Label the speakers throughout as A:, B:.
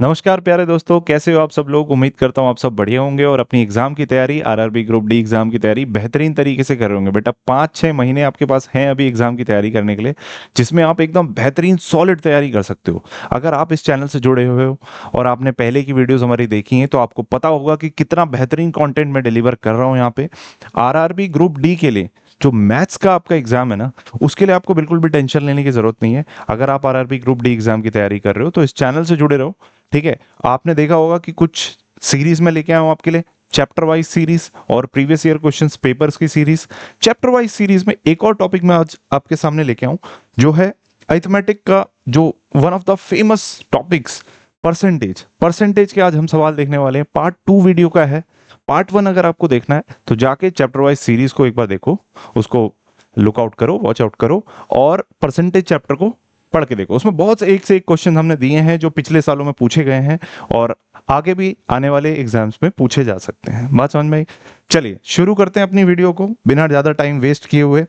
A: नमस्कार प्यारे दोस्तों, कैसे हो आप सब लोग। उम्मीद करता हूँ आप सब बढ़िया होंगे और अपनी एग्जाम की तैयारी, आरआरबी ग्रुप डी एग्जाम की तैयारी बेहतरीन तरीके से कर रहे होंगे। बेटा 5-6 महीने आपके पास हैं अभी एग्जाम की तैयारी करने के लिए, जिसमें आप एकदम बेहतरीन सॉलिड तैयारी कर सकते हो। अगर आप इस चैनल से जुड़े हुए हो और आपने पहले की वीडियोस हमारी देखी हैं तो आपको पता होगा कि कितना बेहतरीन कंटेंट मैं डिलीवर कर रहा हूँ यहाँ पे। आरआरबी ग्रुप डी के लिए जो मैथ्स का आपका एग्जाम है ना, उसके लिए आपको बिल्कुल भी टेंशन लेने की जरूरत नहीं है। अगर आप आरआरबी ग्रुप डी एग्जाम की तैयारी कर रहे हो तो इस चैनल से जुड़े रहो। ठीक है। आपने देखा होगा कि कुछ सीरीज में लेके आया हूं आपके लिए, चैप्टर वाइज सीरीज और प्रीवियस ईयर क्वेश्चंस पेपर्स की सीरीज। चैप्टर वाइज सीरीज में एक और टॉपिक मैं आज आपके सामने लेके आऊं, जो है अरिथमेटिक का जो one of the famous topics, percentage. Percentage के आज हम सवाल देखने वाले हैं। पार्ट 2 वीडियो का है। पार्ट 1 अगर आपको देखना है तो जाके चैप्टर वाइज सीरीज को एक बार देखो, उसको लुकआउट करो, वॉच आउट करो और परसेंटेज चैप्टर को पढ़ के देखो। उसमें बहुत से एक क्वेश्चन हमने दिए हैं जो पिछले सालों में पूछे गए हैं और आगे भी आने वाले एग्जाम्स में पूछे जा सकते हैं। बात समझ में आई? चलिए शुरू करते हैं अपनी वीडियो को बिना ज्यादा टाइम वेस्ट किए हुए।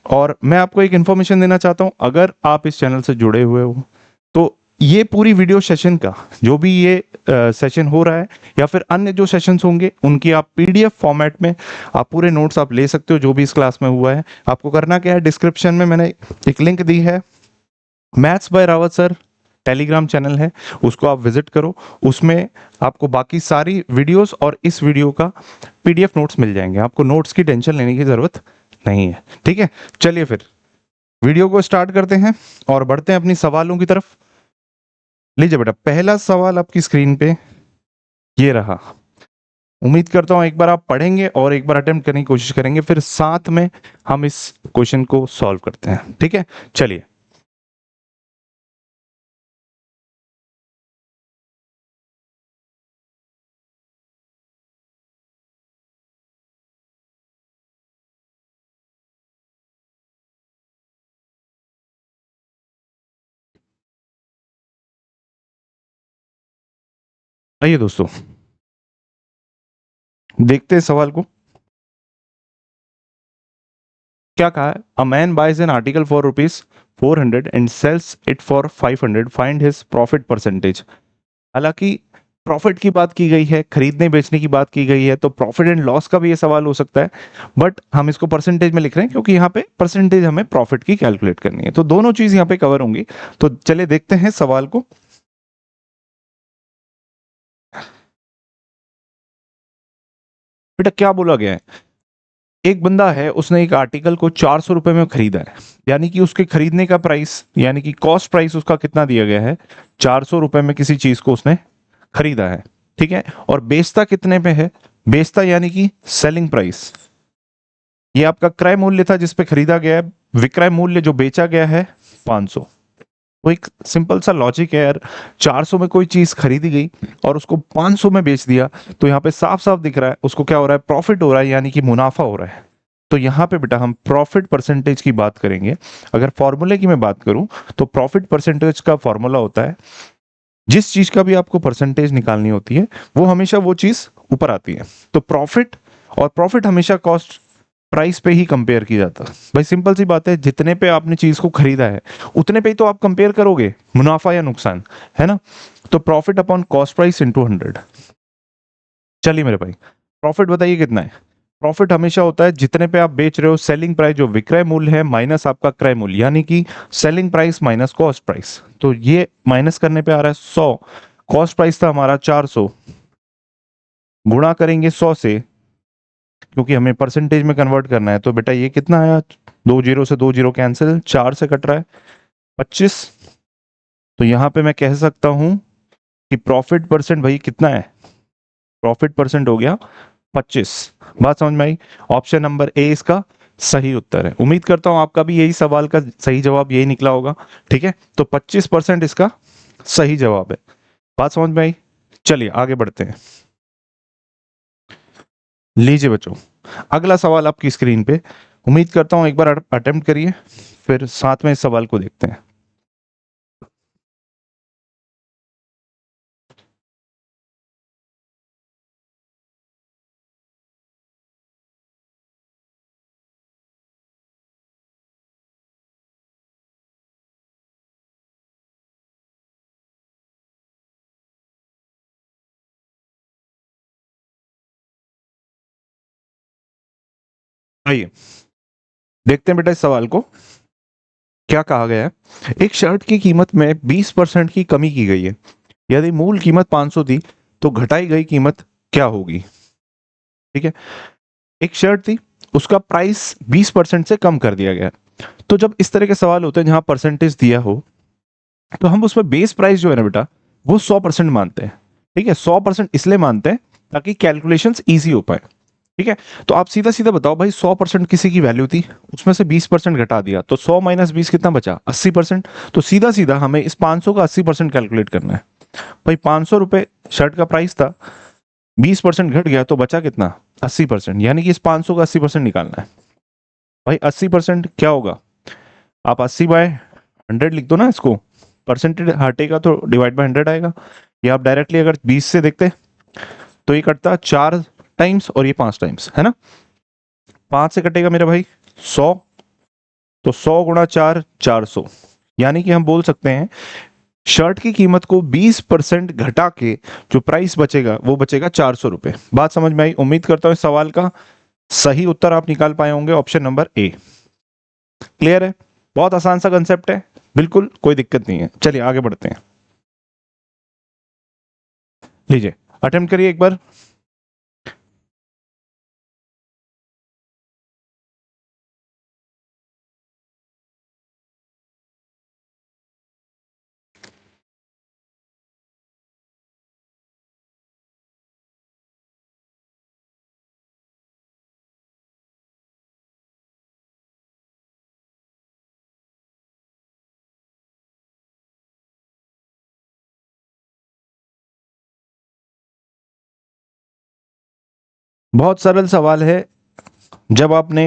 A: और मैं आपको एक इन्फॉर्मेशन देना चाहता हूं, अगर आप इस चैनल से जुड़े हुए हो तो ये पूरी वीडियो सेशन का जो भी ये सेशन हो रहा है या फिर अन्य जो सेशंस होंगे उनकी आप पीडीएफ फॉर्मेट में आप पूरे नोट्स आप ले सकते हो, जो भी इस क्लास में हुआ है। आपको करना क्या है, डिस्क्रिप्शन में मैंने एक लिंक दी है, maths by Rawat sir Telegram channel है, उसको आप विजिट करो। उसमें आपको बाकी सारी वीडियोस और इस वीडियो का पीडीएफ नोट्स मिल जाएंगे। आपको नोट्स की टेंशन लेने की जरूरत नहीं है। ठीक है, चलिए फिर वीडियो को स्टार्ट करते हैं और बढ़ते हैं अपनी सवालों की तरफ। लीजिए बेटा, पहला सवाल आपकी स्क्रीन पे ये रहा। उम्मीद करता हूं एक बार आप पढ़ेंगे और एक बार अटेम्प्ट करने की कोशिश करेंगे, फिर साथ में हम इस क्वेश्चन को सॉल्व करते हैं। ठीक है, चलिए। आइए दोस्तों, देखते हैं सवाल को। क्या कहा है? A man buys an article for rupees 400 and sells it for 500, find his profit percentage. हालांकि प्रॉफिट की बात की गई है, खरीदने बेचने की बात की गई है, तो प्रॉफिट एंड लॉस का भी ये सवाल हो सकता है। बट हम इसको परसेंटेज में लिख रहे हैं क्योंकि यहाँ पे परसेंटेज हमें प्रॉफिट की कैलकुलेट करनी है, तो दोनों चीज यहाँ पे कवर होंगी। तो चलिए देखते हैं सवाल को। बेटा क्या बोला गया है? एक बंदा है, उसने एक आर्टिकल को 400 रुपए में खरीदा है, यानी कि उसके खरीदने का प्राइस यानी कि कॉस्ट प्राइस उसका कितना दिया गया है? 400 रुपए में किसी चीज को उसने खरीदा है। ठीक है, और बेचता कितने पे है? बेचता यानी कि सेलिंग प्राइस, ये आपका क्रय मूल्य था जिस पे खरीदा गया है। विक्रय मूल्य जो बेचा गया है 500। वो एक सिंपल सा लॉजिक है यार। 400 में कोई चीज खरीदी गई और उसको 500 में बेच दिया, तो यहाँ पे साफ साफ दिख रहा है उसको क्या हो रहा है, प्रॉफिट हो रहा है, यानी कि मुनाफा हो रहा है। तो यहाँ पे बेटा हम प्रॉफिट परसेंटेज की बात करेंगे। अगर फॉर्मूले की मैं बात करूं तो प्रॉफिट परसेंटेज का फॉर्मूला होता है, जिस चीज का भी आपको परसेंटेज निकालनी होती है वो हमेशा वो चीज ऊपर आती है। तो प्रॉफिट, और प्रॉफिट हमेशा कॉस्ट प्राइस पे ही कंपेयर किया जाता है। भाई सिंपल सी बात है, जितने पे आपने चीज को खरीदा है उतने पे ही तो आप कंपेयर करोगे मुनाफा या नुकसान, है ना। तो profit upon cost price into 100। चलिए मेरे भाई, प्रॉफिट बताइए कितना है? प्रॉफिट हमेशा होता है जितने पे आप बेच रहे हो, सेलिंग प्राइस जो विक्रय मूल्य है माइनस आपका क्रय मूल्य, यानी कि selling price minus cost price. तो ये माइनस करने पे आ रहा है 100। कॉस्ट प्राइस था हमारा 400, गुणा करेंगे 100 से, क्योंकि हमें परसेंटेज में कन्वर्ट करना है। तो बेटा ये कितना आया? 2 जीरो से 2 जीरो कैंसिल, 4 से कट रहा है 25। तो यहां पे मैं कह सकता हूं कि प्रॉफिट परसेंट भाई कितना है? प्रॉफिट परसेंट हो गया 25। बात समझ में आई? ऑप्शन नंबर ए इसका सही उत्तर है। उम्मीद करता हूं आपका भी यही सवाल का सही जवाब यही निकला होगा। ठीक है, तो 25% इसका सही जवाब है। बात समझ में आई? चलिए आगे बढ़ते हैं। लीजिए बच्चों, अगला सवाल आपकी स्क्रीन पे। उम्मीद करता हूं एक बार अटेम्प्ट करिए, फिर साथ में इस सवाल को देखते हैं। आइए देखते हैं बेटा इस सवाल को। क्या कहा गया है, एक शर्ट की कीमत में 20% की कमी की गई है। यदि मूल कीमत 500 थी तो घटाई गई कीमत क्या होगी। ठीक है, एक शर्ट थी, उसका प्राइस 20% से कम कर दिया गया। तो जब इस तरह के सवाल होते हैं जहां परसेंटेज दिया हो, तो हम उसमें बेस प्राइस जो है ना बेटा, वो 100% मानते हैं। ठीक है, 100% इसलिए मानते हैं ताकि कैलकुलेशंस इजी हो पाए। ठीक है, तो आप सीधा सीधा बताओ भाई, 100% किसी की वैल्यू थी, उसमें से 20% घटा दिया तो 100 माइनस 20 कितना बचा, 80%। तो सीधा सीधा हमें इस 500 का 80% कैलकुलेट करना है। भाई 500 रुपए शर्ट का प्राइस था, 20% घट गया तो बचा कितना, 80%। यानी कि इस 500 का 80% निकालना है। भाई 80% क्या होगा, आप 80/100 लिख दो ना इसको, परसेंटेज हटेगा तो डिवाइड बाय 100 आएगा। या आप डायरेक्टली अगर 20 से देखते तो ये कटता 4 टाइम्स और ये 5 टाइम्स, है ना। 5 से कटेगा मेरा भाई 100, तो 100 × 4 400। यानी कि हम बोल सकते हैं शर्ट की कीमत को 20% घटा के जो प्राइस बचेगा वो बचेगा 400 रुपए। बात समझ में आई। उम्मीद करता हूं इस सवाल का सही उत्तर आप निकाल पाए होंगे, ऑप्शन नंबर ए। क्लियर है, बहुत आसान सा कंसेप्ट है, बिल्कुल कोई दिक्कत नहीं है। चलिए आगे बढ़ते हैं। लीजिए अटेम्प्ट करिए एक बार। बहुत सरल सवाल है। जब आपने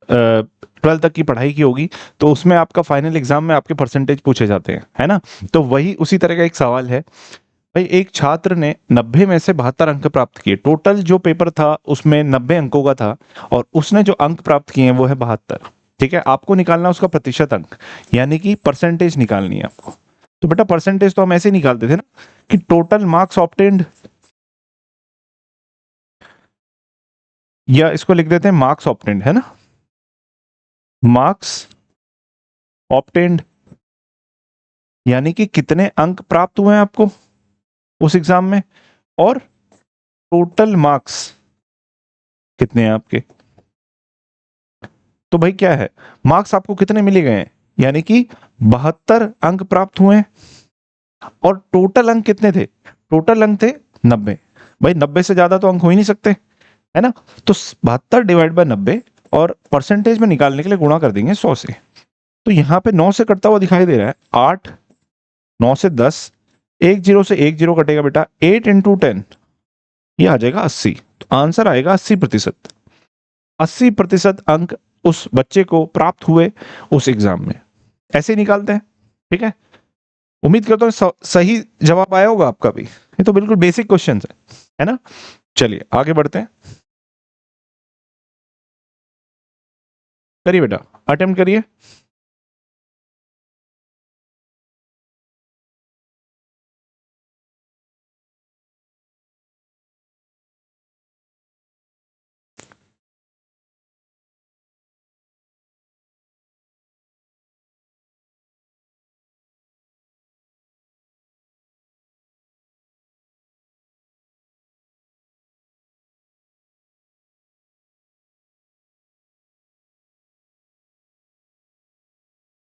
A: 12 तक की पढ़ाई की होगी तो उसमें आपका फाइनल एग्जाम में आपके परसेंटेज पूछे जाते हैं, है ना। तो वही उसी तरह का एक सवाल है। भाई एक छात्र ने 90 में से 72 अंक प्राप्त किए। टोटल जो पेपर था उसमें 90 अंकों का था और उसने जो अंक प्राप्त किए हैं वो है 72। ठीक है, आपको निकालना है उसका प्रतिशत अंक, यानी कि परसेंटेज निकालनी है आपको। तो बेटा परसेंटेज तो हम ऐसे निकालते थे ना कि टोटल मार्क्स ऑब्टेन्ड, या इसको लिख देते हैं मार्क्स ऑब्टेन्ड, है ना। मार्क्स ऑब्टेन्ड यानी कि कितने अंक प्राप्त हुए हैं आपको उस एग्जाम में, और टोटल मार्क्स कितने हैं आपके। तो भाई क्या है, मार्क्स आपको कितने मिले गए हैं, यानी कि 72 अंक प्राप्त हुए हैं। और टोटल अंक कितने थे, टोटल अंक थे 90। भाई 90 से ज्यादा तो अंक हो ही नहीं सकते, है ना। तो 72/90 और परसेंटेज में निकालने के लिए गुणा कर देंगे 100 से। तो यहाँ पे 9 से कटता हुआ दिखाई दे रहा है 8, 9 से 10, एक जीरो से एक जीरो कटेगा बेटा, 8 × 10 ये आ जाएगा 80। तो आंसर आएगा 80%। 80% अंक उस बच्चे को प्राप्त हुए उस एग्जाम में। ऐसे ही निकालते हैं। ठीक है, उम्मीद करता हूँ सही जवाब आया होगा आपका भी। ये तो बिल्कुल बेसिक क्वेश्चन है ना। चलिए आगे बढ़ते हैं। करिए बेटा, अटेम्प्ट करिए।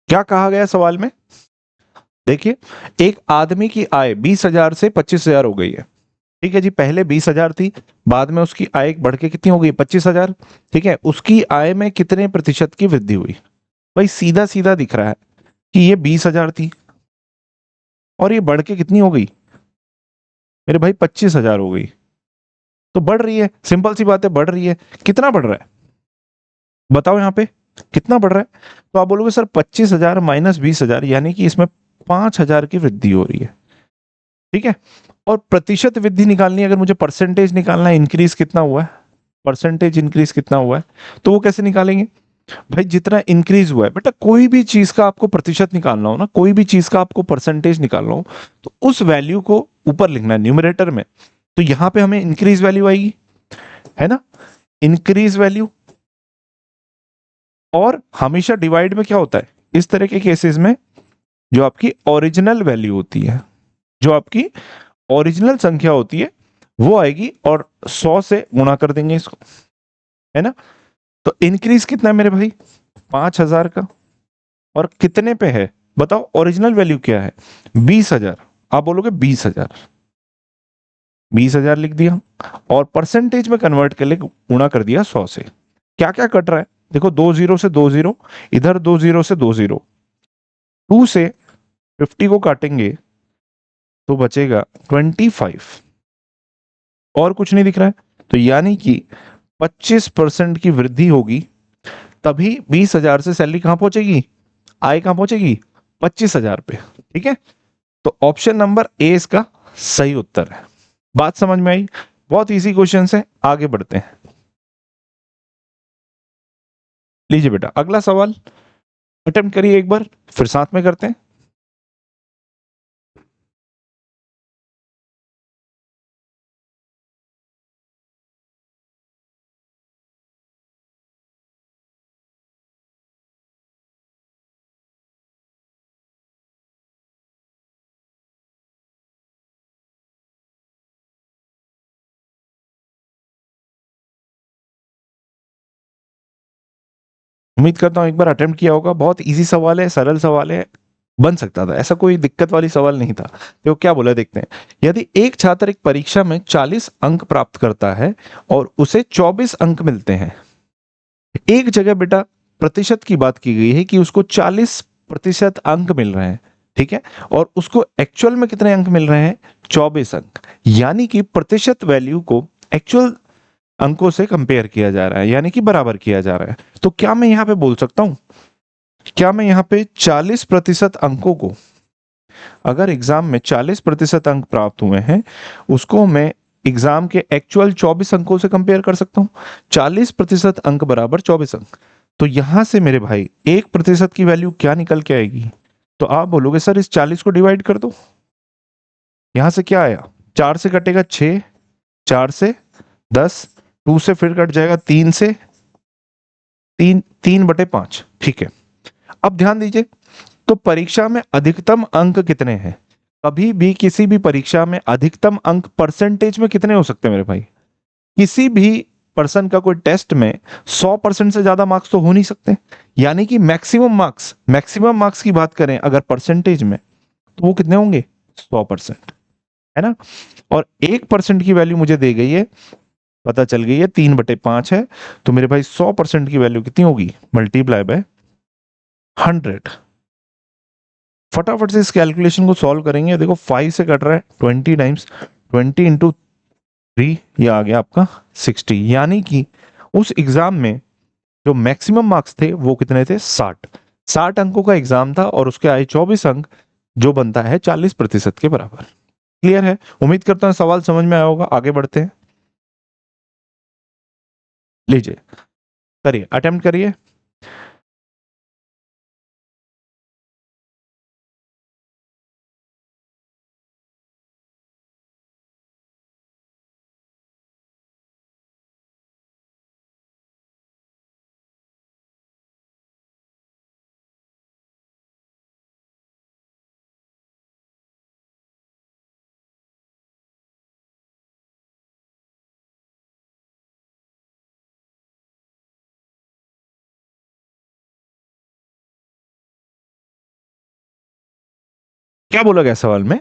A: क्या कहा गया सवाल में, देखिए एक आदमी की आय 20,000 से 25,000 हो गई है। ठीक है जी, पहले 20,000 थी, बाद में उसकी आय बढ़ के कितनी हो गई, 25,000। ठीक है, उसकी आय में कितने प्रतिशत की वृद्धि हुई। भाई सीधा सीधा दिख रहा है कि ये 20,000 थी और ये बढ़ के कितनी हो गई मेरे भाई, 25,000 हो गई। तो बढ़ रही है, सिंपल सी बात है, बढ़ रही है। कितना बढ़ रहा है बताओ यहाँ पे, कितना बढ़ रहा है। तो आप बोलोगे सर 25,000 माइनस 20,000, यानी कि इसमें 5,000 की वृद्धि हो रही है। ठीक है, और प्रतिशत वृद्धि निकालनी है, अगर मुझे परसेंटेज निकालना है इंक्रीज कितना हुआ है, परसेंटेज इंक्रीज कितना हुआ है, तो वो कैसे निकालेंगे। भाई जितना इंक्रीज हुआ है बेटा, कोई भी चीज का आपको प्रतिशत निकालना हो ना, कोई भी चीज का आपको परसेंटेज निकालना हो, तो उस वैल्यू को ऊपर लिखना है न्यूमरेटर में। तो यहां पे हमें इंक्रीज वैल्यू आएगी, है ना, इंक्रीज वैल्यू। और हमेशा डिवाइड में क्या होता है इस तरह के केसेस में, जो आपकी ओरिजिनल वैल्यू होती है, जो आपकी ओरिजिनल संख्या होती है वो आएगी और 100 से गुणा कर देंगे इसको, है ना। तो इंक्रीज कितना है मेरे भाई, 5000 का, और कितने पे है बताओ, ओरिजिनल वैल्यू क्या है 20,000। आप बोलोगे 20,000, 20,000 लिख दिया और परसेंटेज में कन्वर्ट कर ले गुणा कर दिया 100 से। क्या क्या कट रहा है देखो, 2 जीरो से 2 जीरो, इधर 2 जीरो से 2 जीरो, 2 से 50 को काटेंगे तो बचेगा 25, और कुछ नहीं दिख रहा है। तो यानी कि 25% की वृद्धि होगी, तभी 20,000 से सैलरी कहां पहुंचेगी, आय कहां पहुंचेगी 25,000 पे। ठीक है, तो ऑप्शन नंबर ए इसका सही उत्तर है। बात समझ में आई, बहुत इजी क्वेश्चन है, आगे बढ़ते हैं। लीजिए बेटा अगला सवाल अटेम्प्ट करिए एक बार, फिर साथ में करते हैं। उम्मीद करता हूं एक बार अटेम्प्ट किया होगा, बहुत इजी सवाल है, सरल सवाल है, बन सकता था, ऐसा कोई दिक्कत वाली सवाल नहीं था। तो क्या बोला देखते हैं, यदि एक छात्र एक परीक्षा में 40 अंक प्राप्त करता है और उसे 24 अंक मिलते हैं, एक जगह बेटा प्रतिशत की बात की गई है कि उसको 40% अंक मिल रहे हैं, ठीक है, और उसको एक्चुअल में कितने अंक मिल रहे हैं 24 अंक, यानी कि प्रतिशत वैल्यू को एक्चुअल अंकों से कंपेयर किया जा रहा है, यानी कि बराबर किया जा रहा है। तो क्या मैं यहां पे बोल सकता हूं, क्या मैं यहां पे 40% अंकों को, अगर एग्जाम में 40% अंक प्राप्त हुए हैं उसको मैं एग्जाम के एक्चुअल 24 अंकों से कंपेयर कर सकता हूं। 40% अंक बराबर 24 अंक, तो यहां से मेरे भाई 1% की वैल्यू क्या निकल के आएगी, तो आप बोलोगे सर इस 40 को डिवाइड कर दो, यहां से क्या आया 4 से कटेगा 6, 4 से 10, 2 से फिर कट जाएगा 3 से, 3/5, ठीक है। अब ध्यान दीजिए, तो परीक्षा में अधिकतम अंक कितने हैं, कभी भी किसी भी परीक्षा में अधिकतम अंक परसेंटेज में कितने हो सकते हैं मेरे भाई, किसी भी पर्सन का कोई टेस्ट में 100% से ज्यादा मार्क्स तो हो नहीं सकते, यानी कि मैक्सिमम मार्क्स की बात करें अगर परसेंटेज में, तो वो कितने होंगे 100%, है ना। और 1% की वैल्यू मुझे दी गई है, पता चल गई है 3/5 है, तो मेरे भाई 100% की वैल्यू कितनी होगी, मल्टीप्लाई बाय 100। फटाफट से इस कैलकुलेशन को सॉल्व करेंगे, देखो 5 से कट रहा है 20 टाइम्स, 20 इंटू 3, ये आ गया आपका 60, यानी कि उस एग्जाम में जो मैक्सिमम मार्क्स थे वो कितने थे 60 अंकों का एग्जाम था, और उसके आए 24 अंक, जो बनता है 40% के बराबर। क्लियर है, उम्मीद करता हूं सवाल समझ में आया होगा, आगे बढ़ते हैं। लीजिए करिए, अटेम्प्ट करिए। क्या बोला गया सवाल में,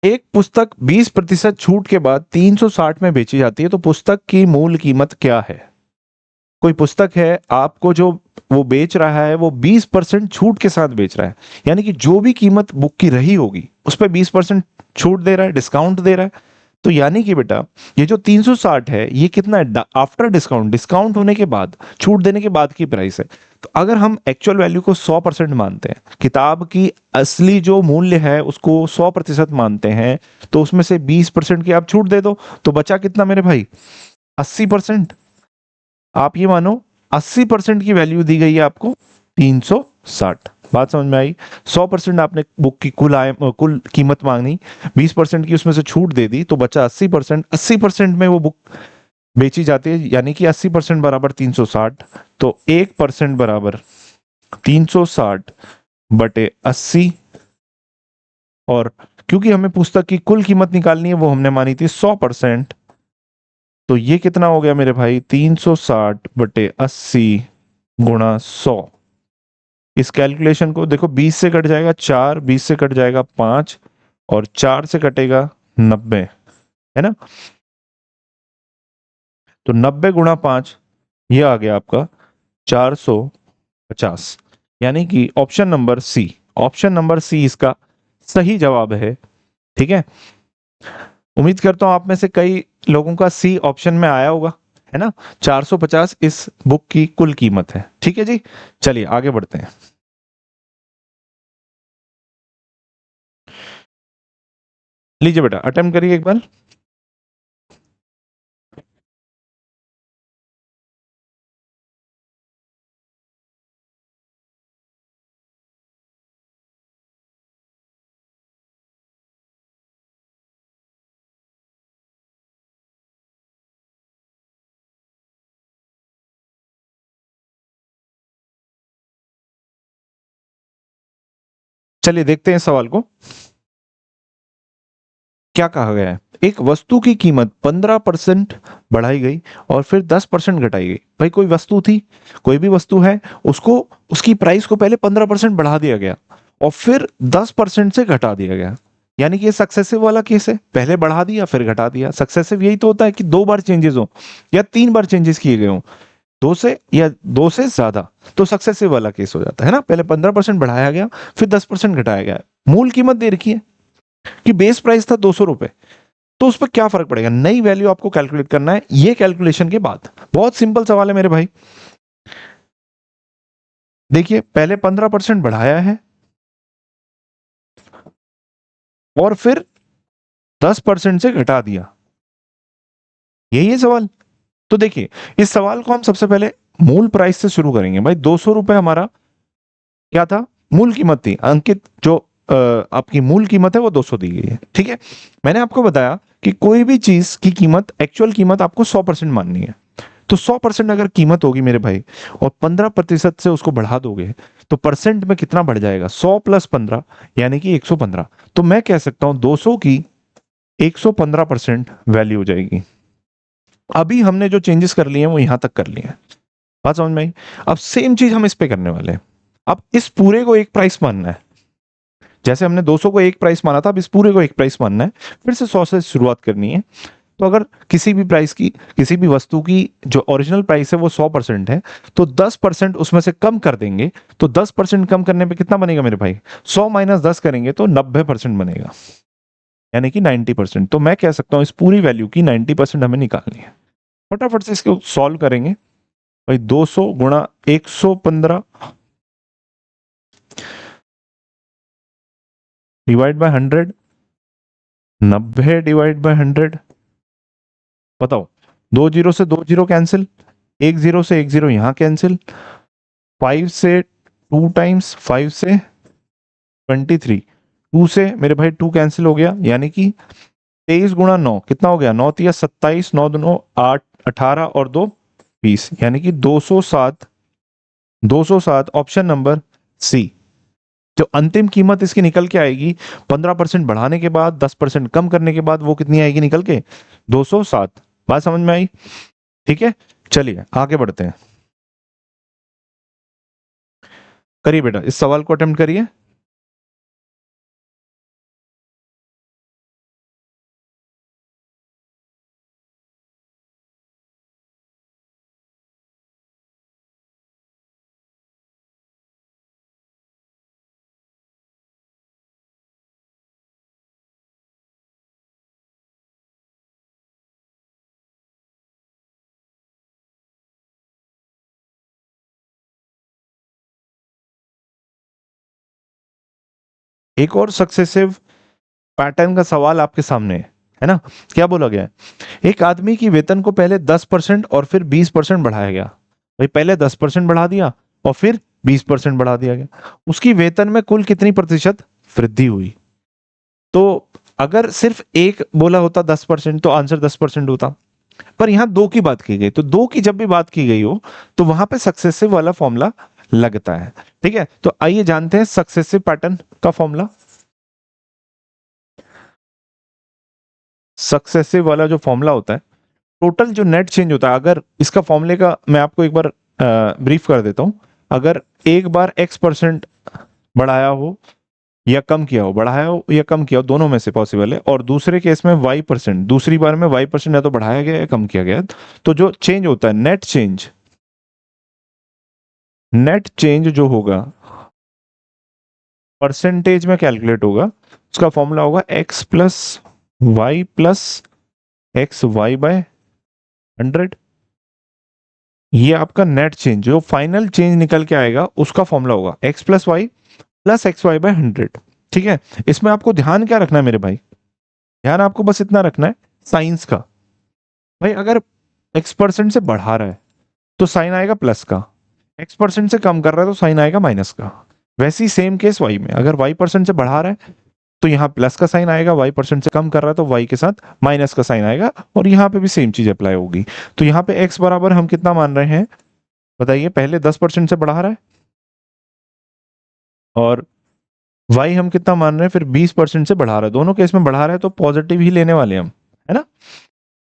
A: एक पुस्तक 20% छूट के बाद 360 में बेची जाती है, तो पुस्तक की मूल कीमत क्या है। कोई पुस्तक है आपको जो वो बेच रहा है वो 20% छूट के साथ बेच रहा है, यानी कि जो भी कीमत बुक की रही होगी उस पर 20% छूट दे रहा है, डिस्काउंट दे रहा है। तो यानी कि बेटा ये जो 360 है ये कितना है आफ्टर डिस्काउंट, डिस्काउंट होने के बाद, छूट देने के बाद की प्राइस है। तो अगर हम एक्चुअल वैल्यू को 100% मानते हैं, किताब की असली जो मूल्य है उसको 100% मानते हैं, तो उसमें से 20% की आप छूट दे दो, तो बचा कितना मेरे भाई 80%। आप ये मानो 80% की वैल्यू दी गई है आपको 360। बात समझ में आई, 100% आपने बुक की कुल कीमत मांगनी, 20% की उसमें से छूट दे दी, तो बचा 80%। 80% में वो बुक बेची जाती है, यानी कि 80% बराबर 360, तो 1% बराबर 360 बटे 80। और क्योंकि हमें पुस्तक की कुल कीमत निकालनी है, वो हमने मानी थी 100%, तो ये कितना हो गया मेरे भाई, 360 बटे 80 गुणा 100। इस कैलकुलेशन को देखो, 20 से कट जाएगा 4, 20 से कट जाएगा 5, और 4 से कटेगा 90, है ना। तो 90 गुणा 5, ये आ गया आपका 450, यानी कि option number C, option number C इसका सही जवाब है। ठीक है, उम्मीद करता हूं आप में से कई लोगों का सी ऑप्शन में आया होगा, है ना। 450 इस बुक की कुल कीमत है। ठीक है जी, चलिए आगे बढ़ते हैं। लीजिए बेटा, अटेम्प्ट करिए एक बार। चलिए देखते हैं सवाल को, क्या कहा गया है। एक वस्तु की कीमत 15% बढ़ाई गई और फिर 10% घटाई गई। भाई कोई वस्तु थी, कोई भी वस्तु है, उसको उसकी प्राइस को पहले 15% बढ़ा दिया गया और फिर 10% से घटा दिया गया। यानी कि ये सक्सेसिव वाला केस है, पहले बढ़ा दिया फिर घटा दिया। सक्सेसिव यही तो होता है कि 2 बार चेंजेस हो या 3 बार चेंजेस किए गए हो, 2 से या 2 से ज्यादा, तो सक्सेसिव वाला केस हो जाता है ना। पहले 15% बढ़ाया गया, फिर 10% घटाया गया। मूल कीमत दे रखी है कि बेस प्राइस था 200 रुपए, तो उस पर क्या फर्क पड़ेगा, नई वैल्यू आपको कैलकुलेट करना है ये कैलकुलेशन के बाद। बहुत सिंपल सवाल है मेरे भाई। देखिए पहले 15% बढ़ाया है और फिर 10% से घटा दिया, यही है सवाल। तो देखिए इस सवाल को हम सबसे पहले मूल प्राइस से शुरू करेंगे। भाई 200 रुपए हमारा क्या था, मूल कीमत थी अंकित, जो आपकी मूल कीमत है वो 200 दी गई है। ठीक है, मैंने आपको बताया कि कोई भी चीज की कीमत, एक्चुअल कीमत आपको 100% माननी है। तो 100% अगर कीमत होगी मेरे भाई और 15% से उसको बढ़ा दोगे, तो परसेंट में कितना बढ़ जाएगा, 100 प्लस 15 यानी कि 115। तो मैं कह सकता हूं 200 की 115% वैल्यू हो जाएगी। अभी हमने जो चेंजेस कर लिए हैं वो यहां तक कर लिए हैं, बात समझ में आई। अब सेम चीज हम इस पे करने वाले हैं। अब इस पूरे को एक प्राइस मानना है, जैसे हमने 200 को एक प्राइस माना था, अब इस पूरे को एक प्राइस मानना है। फिर से 100 से शुरुआत करनी है। तो अगर किसी भी प्राइस की, किसी भी वस्तु की जो ओरिजिनल प्राइस है वो 100% है, तो 10% उसमें से कम कर देंगे। तो 10% कम करने पे कितना बनेगा मेरे भाई, 100 माइनस 10 करेंगे तो 90% बनेगा, यानी कि 90%। तो मैं कह सकता हूं इस पूरी वैल्यू की 90% हमें निकालनी है। फटाफट से इसको सॉल्व करेंगे। भाई 200 गुणा 115 डिवाइड बाय 100, 90 डिवाइड बाय 100, बताओ। 2 जीरो से 2 जीरो कैंसिल, 1 जीरो से 1 जीरो यहां कैंसिल, 5 से 2 टाइम्स 5 से 23, 2 से मेरे भाई 2 कैंसिल हो गया, यानी कि 23 गुणा 9 कितना हो गया, 9 तिया 27, 9 दूनो 8, 18 और 2 20, यानी कि 207। 207 ऑप्शन नंबर सी। जो अंतिम कीमत इसकी निकल के आएगी 15% बढ़ाने के बाद, 10% कम करने के बाद, वो कितनी आएगी निकल के, 207। बात समझ में आई। ठीक है, चलिए आगे बढ़ते हैं। करिए बेटा, इस सवाल को अटेम्प्ट करिए। एक और सक्सेसिव पैटर्न का सवाल आपके सामने है ना। क्या बोला गया है, एक आदमी की वेतन को पहले 10% और फिर 20% बढ़ाया गया। भाई पहले 10% बढ़ा दिया और फिर 20% बढ़ा दिया गया, उसकी वेतन में कुल कितनी प्रतिशत वृद्धि हुई। तो अगर सिर्फ एक बोला होता 10%, तो आंसर 10% होता। पर यहाँ 2 की बात की गई, तो 2 की जब भी बात की गई हो तो वहां पे सक्सेसिव वाला फॉर्मूला लगता है। ठीक है, तो आइए जानते हैं सक्सेसिव पैटर्न का फॉर्मूला। सक्सेसिव वाला जो फॉर्मूला होता है, टोटल जो नेट चेंज होता है, अगर इसका फॉर्मूले का मैं आपको एक बार ब्रीफ कर देता हूं। अगर एक बार x% बढ़ाया हो या कम किया हो, बढ़ाया हो या कम किया हो, दोनों में से पॉसिबल है, और दूसरे केस में y%, दूसरी बार में y% या तो बढ़ाया गया या कम किया गया, तो जो चेंज होता है नेट चेंज, नेट चेंज जो होगा परसेंटेज में कैलकुलेट होगा, उसका फॉर्मूला होगा x plus y plus x y by 100। ये आपका नेट चेंज, जो फाइनल चेंज निकल के आएगा उसका फॉर्मूला होगा x plus y plus x y by 100। ठीक है, इसमें आपको ध्यान क्या रखना है मेरे भाई, ध्यान आपको बस इतना रखना है साइंस का। भाई अगर x% से बढ़ा रहा है तो साइन आएगा प्लस का, x% से कम कर रहा है तो साइन आएगा माइनस का। वैसे ही सेम केस y में, अगर y% से बढ़ा रहा है तो यहाँ प्लस का साइन आएगा, y% से कम कर रहा है तो y के साथ माइनस का साइन आएगा, और यहाँ पे भी सेम चीज अप्लाई होगी। तो यहाँ पे x बराबर हम कितना मान रहे हैं बताइए, पहले 10% से बढ़ा रहा है, और y हम कितना मान रहे हैं फिर 20% से बढ़ा रहा है, दोनों केस में बढ़ा रहा है तो पॉजिटिव ही लेने वाले हम, है ना।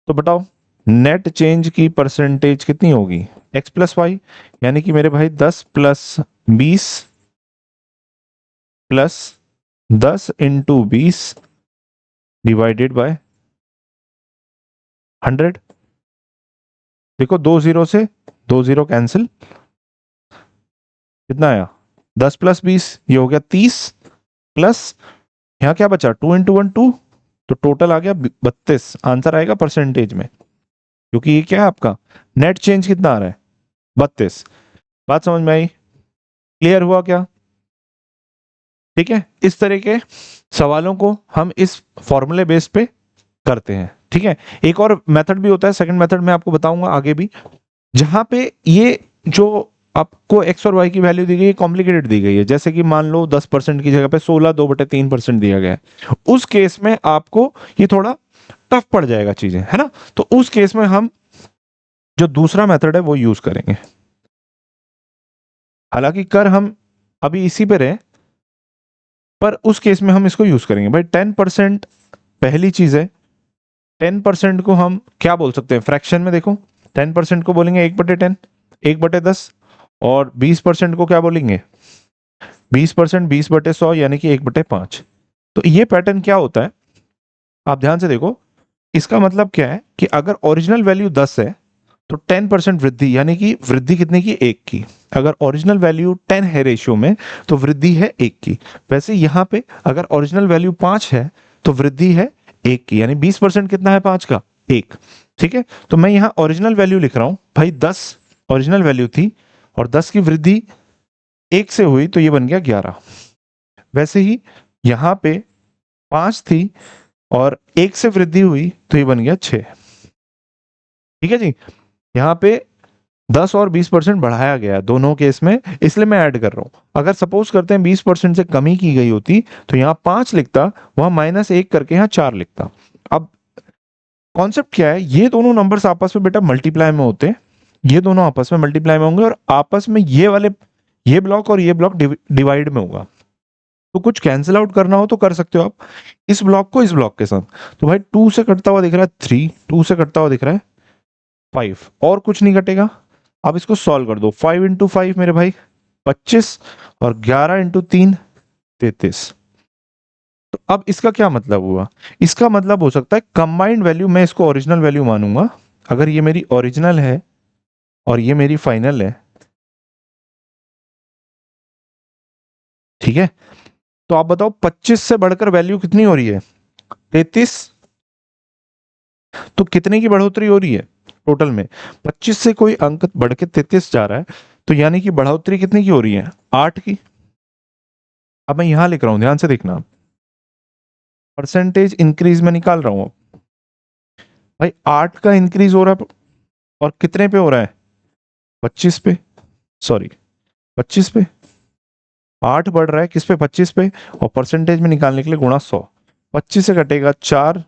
A: तो बताओ नेट चेंज की परसेंटेज कितनी होगी, x प्लस वाई, यानी कि मेरे भाई 10 plus 20 plus 10 into 20 divided by 100। देखो 2 जीरो से 2 जीरो कैंसिल, कितना आया 10 प्लस 20, ये हो गया 30, प्लस यहाँ क्या बचा 2 इंटू 1 2, तो टोटल आ गया 32। आंसर आएगा परसेंटेज में, क्योंकि ये क्या है आपका नेट चेंज कितना आ रहा है 32। बात समझ में आई, क्लियर हुआ क्या। ठीक है, इस तरह के सवालों को हम इस फॉर्मूले बेस पे करते हैं। ठीक है, एक और मेथड भी होता है, सेकंड मेथड में आपको बताऊंगा आगे भी, जहां पे ये जो आपको x और y की वैल्यू दी गई है कॉम्प्लिकेटेड दी गई है, जैसे कि मान लो 10% की जगह पे 16 2/3% दिया गया है, उस केस में आपको ये थोड़ा टफ पड़ जाएगा चीजें, है ना। तो उस केस में हम जो दूसरा मेथड है वो यूज करेंगे, हालांकि कर हम अभी इसी पे रहे, पर उस केस में हम इसको यूज करेंगे। भाई 10% पहली चीज है, 10% को हम क्या बोल सकते हैं फ्रैक्शन में, देखो 10% को बोलेंगे 1/10, 1/10, और 20% को क्या बोलेंगे 20%, 20/100 यानी कि 1/5। तो ये पैटर्न क्या होता है, आप ध्यान से देखो, इसका मतलब क्या है कि अगर ओरिजिनल वैल्यू 10 है तो 10% वृद्धि, यानी कि वृद्धि कितने की 1 की। अगर ओरिजिनल वैल्यू 10 है रेशियो में तो वृद्धि है 1 की। वैसे यहाँ पे अगर ओरिजिनल वैल्यू 5 है तो वृद्धि है 1 की, यानी 20% कितना है 5 का 1। ठीक है, तो मैं यहाँ ओरिजिनल वैल्यू लिख रहा हूं, भाई 10 ओरिजिनल वैल्यू थी और 10 की वृद्धि 1 से हुई तो ये बन गया 11। वैसे ही यहाँ पे 5 थी और 1 से वृद्धि हुई तो ये बन गया 6। ठीक है जी, यहाँ पे 10 और 20% बढ़ाया गया दोनों केस में, इसलिए मैं ऐड कर रहा हूं। अगर सपोज करते हैं 20% से कमी की गई होती तो यहाँ 5 लिखता, वहां -1 करके यहाँ 4 लिखता। अब कॉन्सेप्ट क्या है, ये दोनों नंबर्स आपस में बेटा मल्टीप्लाई में होते हैं, ये दोनों आपस में मल्टीप्लाई में होंगे, और आपस में ये वाले ये ब्लॉक और ये ब्लॉक डिवाइड में होगा। तो कुछ कैंसिल आउट करना हो तो कर सकते हो आप इस ब्लॉक को इस ब्लॉक के साथ। तो भाई 2 से कटता हुआ दिख रहा है 3, 2 से कटता हुआ दिख रहा है 5, और कुछ नहीं कटेगा। अब इसको सॉल्व कर दो, 5 इंटू 5 मेरे भाई 25, और 11 इंटू 3 33। तो अब इसका क्या मतलब हुआ, इसका मतलब हो सकता है कंबाइंड वैल्यू, मैं इसको ओरिजिनल वैल्यू मानूंगा, अगर ये मेरी ओरिजिनल है और ये मेरी फाइनल है। ठीक है, तो आप बताओ 25 से बढ़कर वैल्यू कितनी हो रही है 33, तो कितने की बढ़ोतरी हो रही है टोटल में, 25 से कोई अंक बढ़ के 33 जा रहा है, तो यानी कि बढ़ोतरी कितने की हो रही है 8 की। अब मैं यहां लिख रहा हूं, ध्यान से देखना, परसेंटेज इंक्रीज में निकाल रहा हूं। भाई 8 का इंक्रीज हो रहा है, और कितने पे हो रहा है 25 पे, सॉरी 25 पे 8 बढ़ रहा है, किस पे 25 पे, और परसेंटेज में निकालने के लिए गुणा 100, 25 से कटेगा 4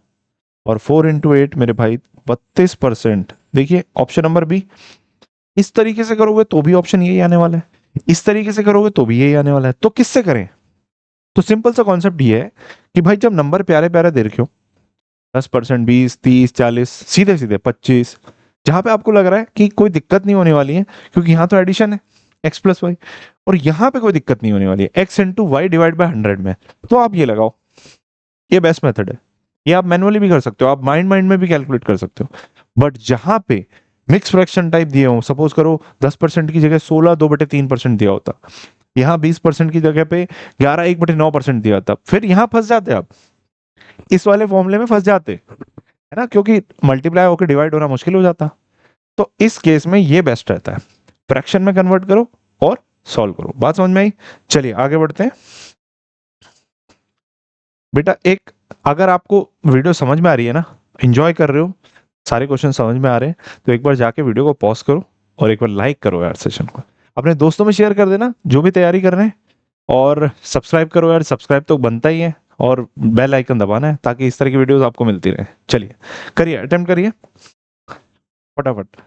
A: और 4 × 8 मेरे भाई 32%। देखिए ऑप्शन नंबर बी। इस तरीके से करोगे तो भी ऑप्शन यही आने वाला है, इस तरीके से करोगे तो भी यही आने वाला है। तो किससे करें? तो सिंपल सा कॉन्सेप्ट ये है कि भाई जब नंबर प्यारे प्यारे दे रखे हो, 10%, 20, 30, 40, सीधे सीधे 25, जहां पे आपको लग रहा है कि कोई दिक्कत नहीं होने वाली है, क्योंकि यहाँ तो एडिशन है x+y, और यहाँ पे कोई दिक्कत नहीं होने वाली है x × y/100 में, तो आप ये लगाओ। ये बेस्ट मेथड है। ये आप मैनुअली भी कर सकते हो, आप माइंड माइंड में भी कैलकुलेट कर सकते हो। बट जहां पे मिक्स फ्रैक्शन टाइप दिए हो, सपोज करो 10% की जगह 16 2/3% दिया होता, यहाँ 20% की जगह पे 11 1/9% दिया था, फिर यहाँ फंस जाते आप, इस वाले फॉर्मूले में फंस जाते, है ना, क्योंकि मल्टीप्लाई होकर डिवाइड होना मुश्किल हो जाता। तो इस केस में ये बेस्ट रहता है, फ्रैक्शन में कन्वर्ट करो और सॉल्व करो। बात समझ में आई? चलिए आगे बढ़ते हैं। बेटा एक, अगर आपको वीडियो समझ में आ रही है ना, एंजॉय कर रहे हो, सारे क्वेश्चन समझ में आ रहे हैं, तो एक बार जाके वीडियो को पॉज करो और एक बार लाइक करो यार सेशन को, अपने दोस्तों में शेयर कर देना जो भी तैयारी कर रहे हैं, और सब्सक्राइब करो यार, सब्सक्राइब तो बनता ही है, और बेल आइकन दबाना है ताकि इस तरह की वीडियोस आपको मिलती रहे। चलिए करिए, अटेम्प्ट करिए फटाफट।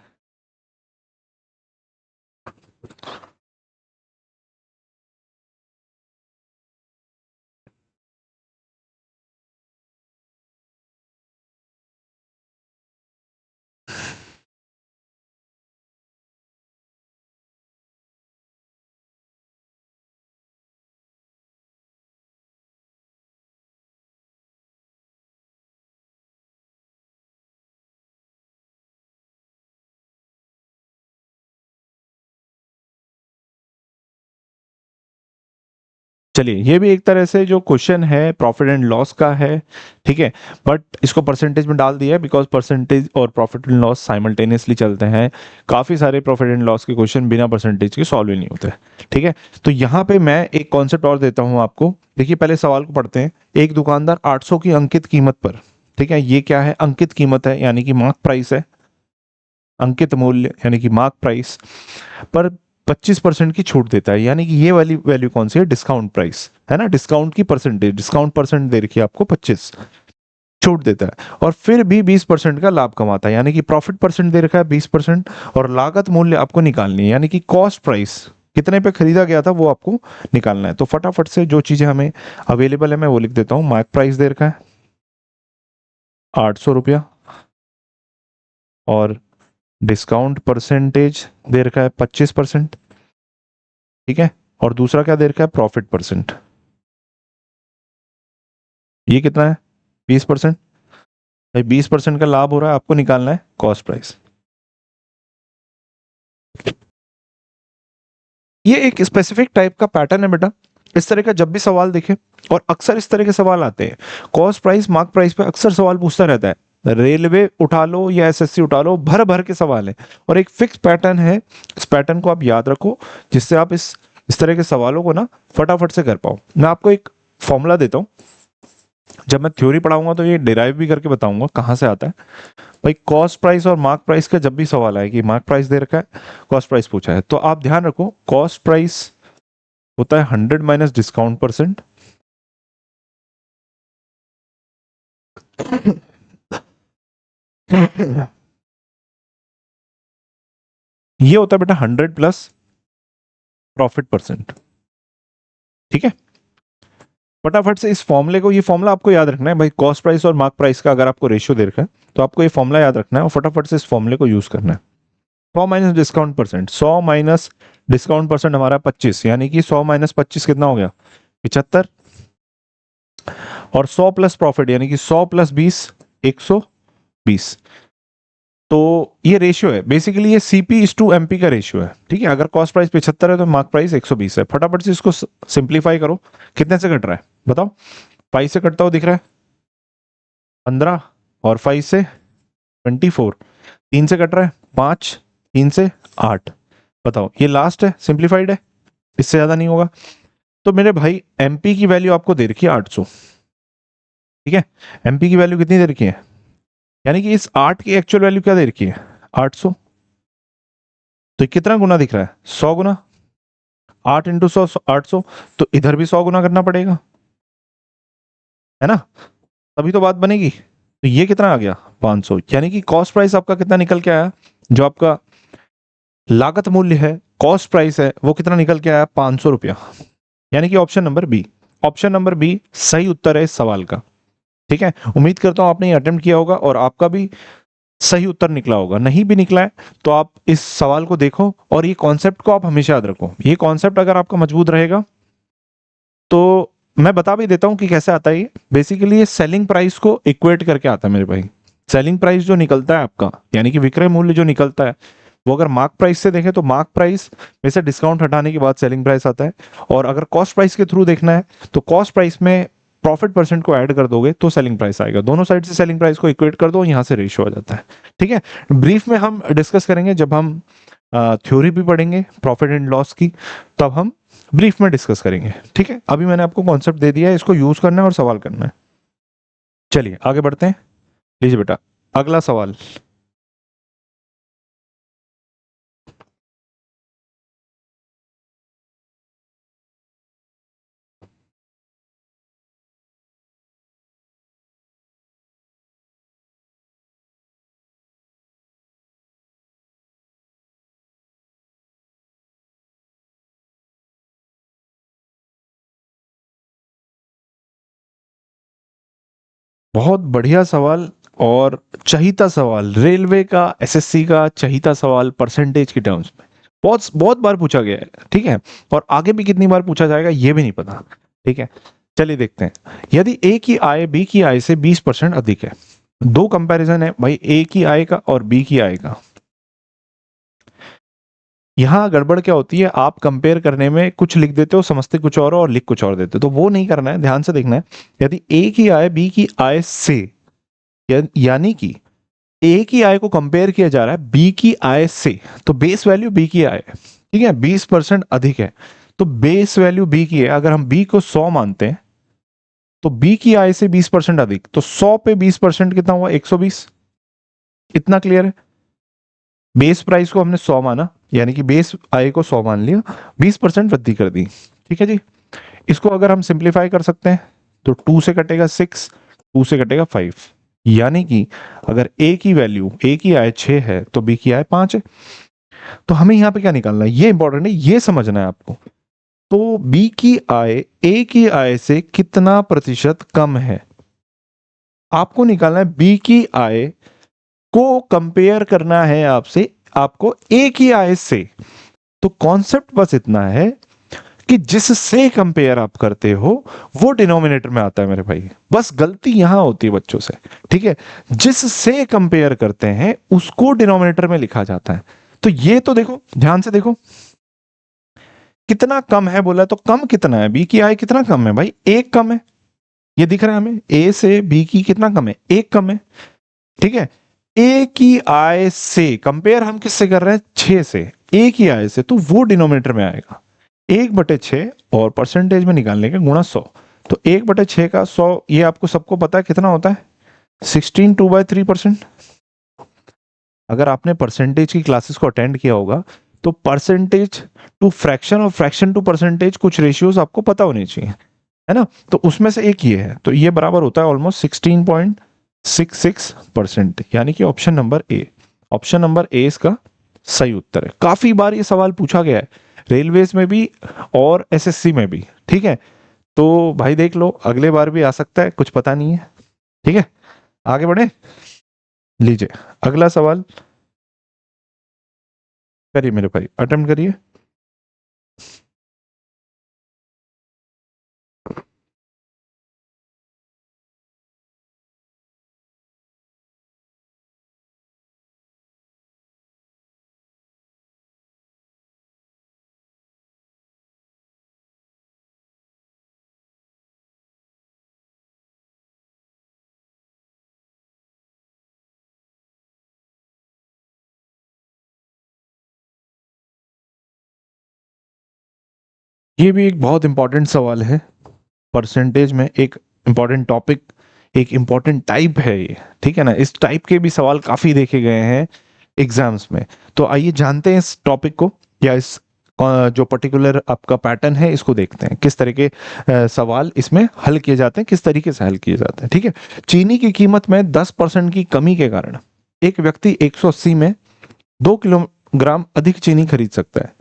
A: चलिए ये भी एक तरह से जो क्वेश्चन है प्रॉफिट एंड लॉस का है, ठीक है, बट इसको परसेंटेज में डाल दिया है, बिकॉज परसेंटेज और प्रॉफिट एंड लॉस साइमल्टेनियसली चलते हैं। काफी सारे प्रॉफिट एंड लॉस के क्वेश्चन बिना परसेंटेज के सॉल्व ही नहीं होते, ठीक है। तो यहाँ पे मैं एक कॉन्सेप्ट और देता हूँ आपको। देखिए पहले सवाल को पढ़ते हैं। एक दुकानदार 800 की अंकित कीमत पर, ठीक है, ये क्या है, अंकित कीमत है, यानी कि मार्क प्राइस है, अंकित मूल्य यानी कि मार्क प्राइस पर 25% की छूट देता है, यानी कि ये वाली वैल्यू कौन सी है, डिस्काउंट प्राइस है ना, डिस्काउंट की परसेंटेज, डिस्काउंट परसेंट दे रखी है आपको 25, छूट देता है, और फिर भी 20% का लाभ कमाता है, यानी कि प्रॉफिट परसेंट दे रखा है 20%, और लागत मूल्य आपको निकालनी है, यानी कि कॉस्ट प्राइस कितने पे खरीदा गया था वो आपको निकालना है। तो फटाफट से जो चीजें हमें अवेलेबल है मैं वो लिख देता हूँ। मार्क प्राइस दे रखा है 800 रुपया, और डिस्काउंट परसेंटेज दे रखा है 25%, ठीक है, और दूसरा क्या दे रखा है, प्रॉफिट परसेंट, ये कितना है, 20%। भाई 20% का लाभ हो रहा है, आपको निकालना है कॉस्ट प्राइस। ये एक स्पेसिफिक टाइप का पैटर्न है बेटा, इस तरह का जब भी सवाल देखे, और अक्सर इस तरह के सवाल आते हैं, कॉस्ट प्राइस मार्क प्राइस पे अक्सर सवाल पूछता रहता है, रेलवे उठा लो या एसएससी उठा लो, भर भर के सवाल है, और एक फिक्स पैटर्न है, इस पैटर्न को आप याद रखो, जिससे आप इस तरह के सवालों को ना फटाफट से कर पाओ। मैं आपको एक फॉर्मूला देता हूँ, जब मैं थ्योरी पढ़ाऊंगा तो ये डिराइव भी करके बताऊंगा कहाँ से आता है। भाई कॉस्ट प्राइस और मार्क प्राइस का जब भी सवाल आए कि मार्क प्राइस दे रखा है, कॉस्ट प्राइस पूछा है, तो आप ध्यान रखो कॉस्ट प्राइस होता है 100 माइनस डिस्काउंट परसेंट, ये होता है बेटा 100 प्लस प्रॉफिट परसेंट, ठीक है। फटाफट से इस फॉर्मूले को, ये फॉर्मूला आपको याद रखना है भाई, कॉस्ट प्राइस और मार्क प्राइस का अगर आपको रेशियो दे रखा है तो आपको ये फॉर्मूला याद रखना है, और फटाफट से इस फॉर्मूले को यूज करना है। 100 minus discount percent, 100 minus discount percent हमारा 25, यानी कि 100 माइनस 25 कितना हो गया, 75, और 100 प्लस प्रॉफिट यानी कि 100 प्लस 20, 120। तो ये रेशियो है, बेसिकली ये सीपी इज टू एमपी का रेशियो है, ठीक है। अगर कॉस्ट प्राइस 75 है तो मार्क प्राइस 120 है। फटाफट से इसको सिंप्लीफाई करो, कितने से कट रहा है बताओ, 5 से कटता हुआ दिख रहा है 15, और 5 से 24, 3 से कट रहा है 5, 3 से 8, बताओ ये लास्ट है, सिंप्लीफाइड है, इससे ज्यादा नहीं होगा। तो मेरे भाई एमपी की वैल्यू आपको दे रखी है 800, ठीक है, एमपी की वैल्यू कितनी दे रखी है, यानी कि इस 8 की एक्चुअल वैल्यू क्या दे रखी है, 800। तो कितना गुना दिख रहा है, 100 गुना, 8 × 100 800, तो इधर भी 100 गुना करना पड़ेगा, है ना, तभी तो बात बनेगी। तो ये कितना आ गया 500, यानी कि कॉस्ट प्राइस आपका कितना निकल के आया, जो आपका लागत मूल्य है, कॉस्ट प्राइस है, वो कितना निकल के आया 500 रुपया, यानी कि option number B. Option number B सही उत्तर है इस सवाल का। ठीक है, उम्मीद करता हूं आपने ये अटेम्प्ट किया होगा और आपका भी सही उत्तर निकला होगा। नहीं भी निकला है तो आप इस सवाल को देखो और ये कॉन्सेप्ट को आप हमेशा याद रखो। ये कॉन्सेप्ट अगर आपका मजबूत रहेगा तो मैं बता भी देता हूं कि कैसे आता है ये। बेसिकली ये सेलिंग प्राइस को इक्वेट करके आता है मेरे भाई। सेलिंग प्राइस जो निकलता है आपका, यानी कि विक्रय मूल्य जो निकलता है, वो अगर मार्क प्राइस से देखें तो मार्क प्राइस में से डिस्काउंट हटाने के बाद सेलिंग प्राइस आता है, और अगर कॉस्ट प्राइस के थ्रू देखना है तो कॉस्ट प्राइस में प्रॉफिट परसेंट को ऐड कर दोगे तो सेलिंग प्राइस आएगा। दोनों साइड से सेलिंग प्राइस को इक्वेट कर दो, यहां से रेशियो आ जाता है। ठीक है, ब्रीफ में हम डिस्कस करेंगे जब हम थ्योरी भी पढ़ेंगे प्रॉफिट एंड लॉस की, तब हम ब्रीफ में डिस्कस करेंगे। ठीक है, अभी मैंने आपको कॉन्सेप्ट दे दिया है, इसको यूज करना है और सवाल करना है। चलिए आगे बढ़ते हैं। लीजिए बेटा अगला सवाल। बहुत बढ़िया सवाल और चहीता सवाल, रेलवे का एसएससी का चहीता सवाल परसेंटेज की टर्म्स में। बहुत बहुत बार पूछा गया है। ठीक है, और आगे भी कितनी बार पूछा जाएगा ये भी नहीं पता। ठीक है, चलिए देखते हैं। यदि ए की आय बी की आय से 20% अधिक है, दो कंपैरिजन है भाई, ए की आय का और बी की आय का। यहाँ गड़बड़ क्या होती है, आप कंपेयर करने में कुछ लिख देते हो, समझते कुछ और लिख कुछ और देते हो, तो वो नहीं करना है, ध्यान से देखना है। यदि ए की आय बी की आय से, यानी कि ए की आय को कंपेयर किया जा रहा है बी की आय से, तो बेस वैल्यू बी की आय है। ठीक है, 20% अधिक है तो बेस वैल्यू बी की है। अगर हम बी को 100 मानते हैं तो बी की आय से 20% अधिक, तो 100 पे 20% कितना हुआ 120। इतना क्लियर है। बेस प्राइस को हमने 100 माना, यानी कि बेस आय को 100 मान लिया, 20% वृद्धि कर दी। ठीक है जी, इसको अगर हम सिंप्लीफाई कर सकते हैं तो 2 से कटेगा 6, 2 से कटेगा 5, यानी कि अगर ए की वैल्यू, ए की आय 6 है तो बी की आय 5 है। तो हमें यहां पे क्या निकालना है, ये इंपॉर्टेंट है, ये समझना है आपको। तो बी की आय ए की आय से कितना प्रतिशत कम है, आपको निकालना है। बी की आय को कंपेयर करना है आपसे, आपको ए की आय से। तो कॉन्सेप्ट बस इतना है कि जिससे कंपेयर आप करते हो वो डिनोमिनेटर में आता है मेरे भाई। बस गलती यहां होती है बच्चों से। ठीक है, जिससे कंपेयर करते हैं उसको डिनोमिनेटर में लिखा जाता है। तो ये तो देखो, ध्यान से देखो कितना कम है बोला, तो कम कितना है, बी की आय कितना कम है भाई, एक कम है। ये दिख रहा है हमें, ए से बी की कितना कम है, एक कम है। ठीक है, ए की आय से कंपेयर हम किससे कर रहे हैं, 6 से, ए की आय से, तो वो डिनोमिनेटर में आएगा। 1/6 और परसेंटेज में निकालने के गुणा 100, तो 1/6 का 100, ये आपको सबको पता है कितना होता है, 16 2/3%। अगर आपने परसेंटेज की क्लासेस को अटेंड किया होगा तो परसेंटेज टू फ्रैक्शन और फ्रैक्शन टू परसेंटेज कुछ रेशियोज आपको पता होनी चाहिए, है ना। तो उसमें से एक ये है, तो ये बराबर होता है ऑलमोस्ट 16.66%, यानी कि option number A. Option number A इसका सही उत्तर है। काफी बार ये सवाल पूछा गया है, रेलवेज में भी और एसएससी में भी। ठीक है, तो भाई देख लो, अगले बार भी आ सकता है, कुछ पता नहीं है। ठीक है, आगे बढ़े। लीजिए अगला सवाल करिए मेरे भाई, अटेम्प्ट करिए। ये भी एक बहुत इंपॉर्टेंट सवाल है, परसेंटेज में एक इंपॉर्टेंट टॉपिक, एक इंपॉर्टेंट टाइप है ये। ठीक है ना, इस टाइप के भी सवाल काफी देखे गए हैं एग्जाम्स में। तो आइए जानते हैं इस टॉपिक को या इस जो पर्टिकुलर आपका पैटर्न है इसको देखते हैं, किस तरह के सवाल इसमें हल किए जाते हैं, किस तरीके से हल किए जाते हैं। ठीक है, चीनी की कीमत में 10% की कमी के कारण एक व्यक्ति 180 में 2 किलोग्राम अधिक चीनी खरीद सकता है।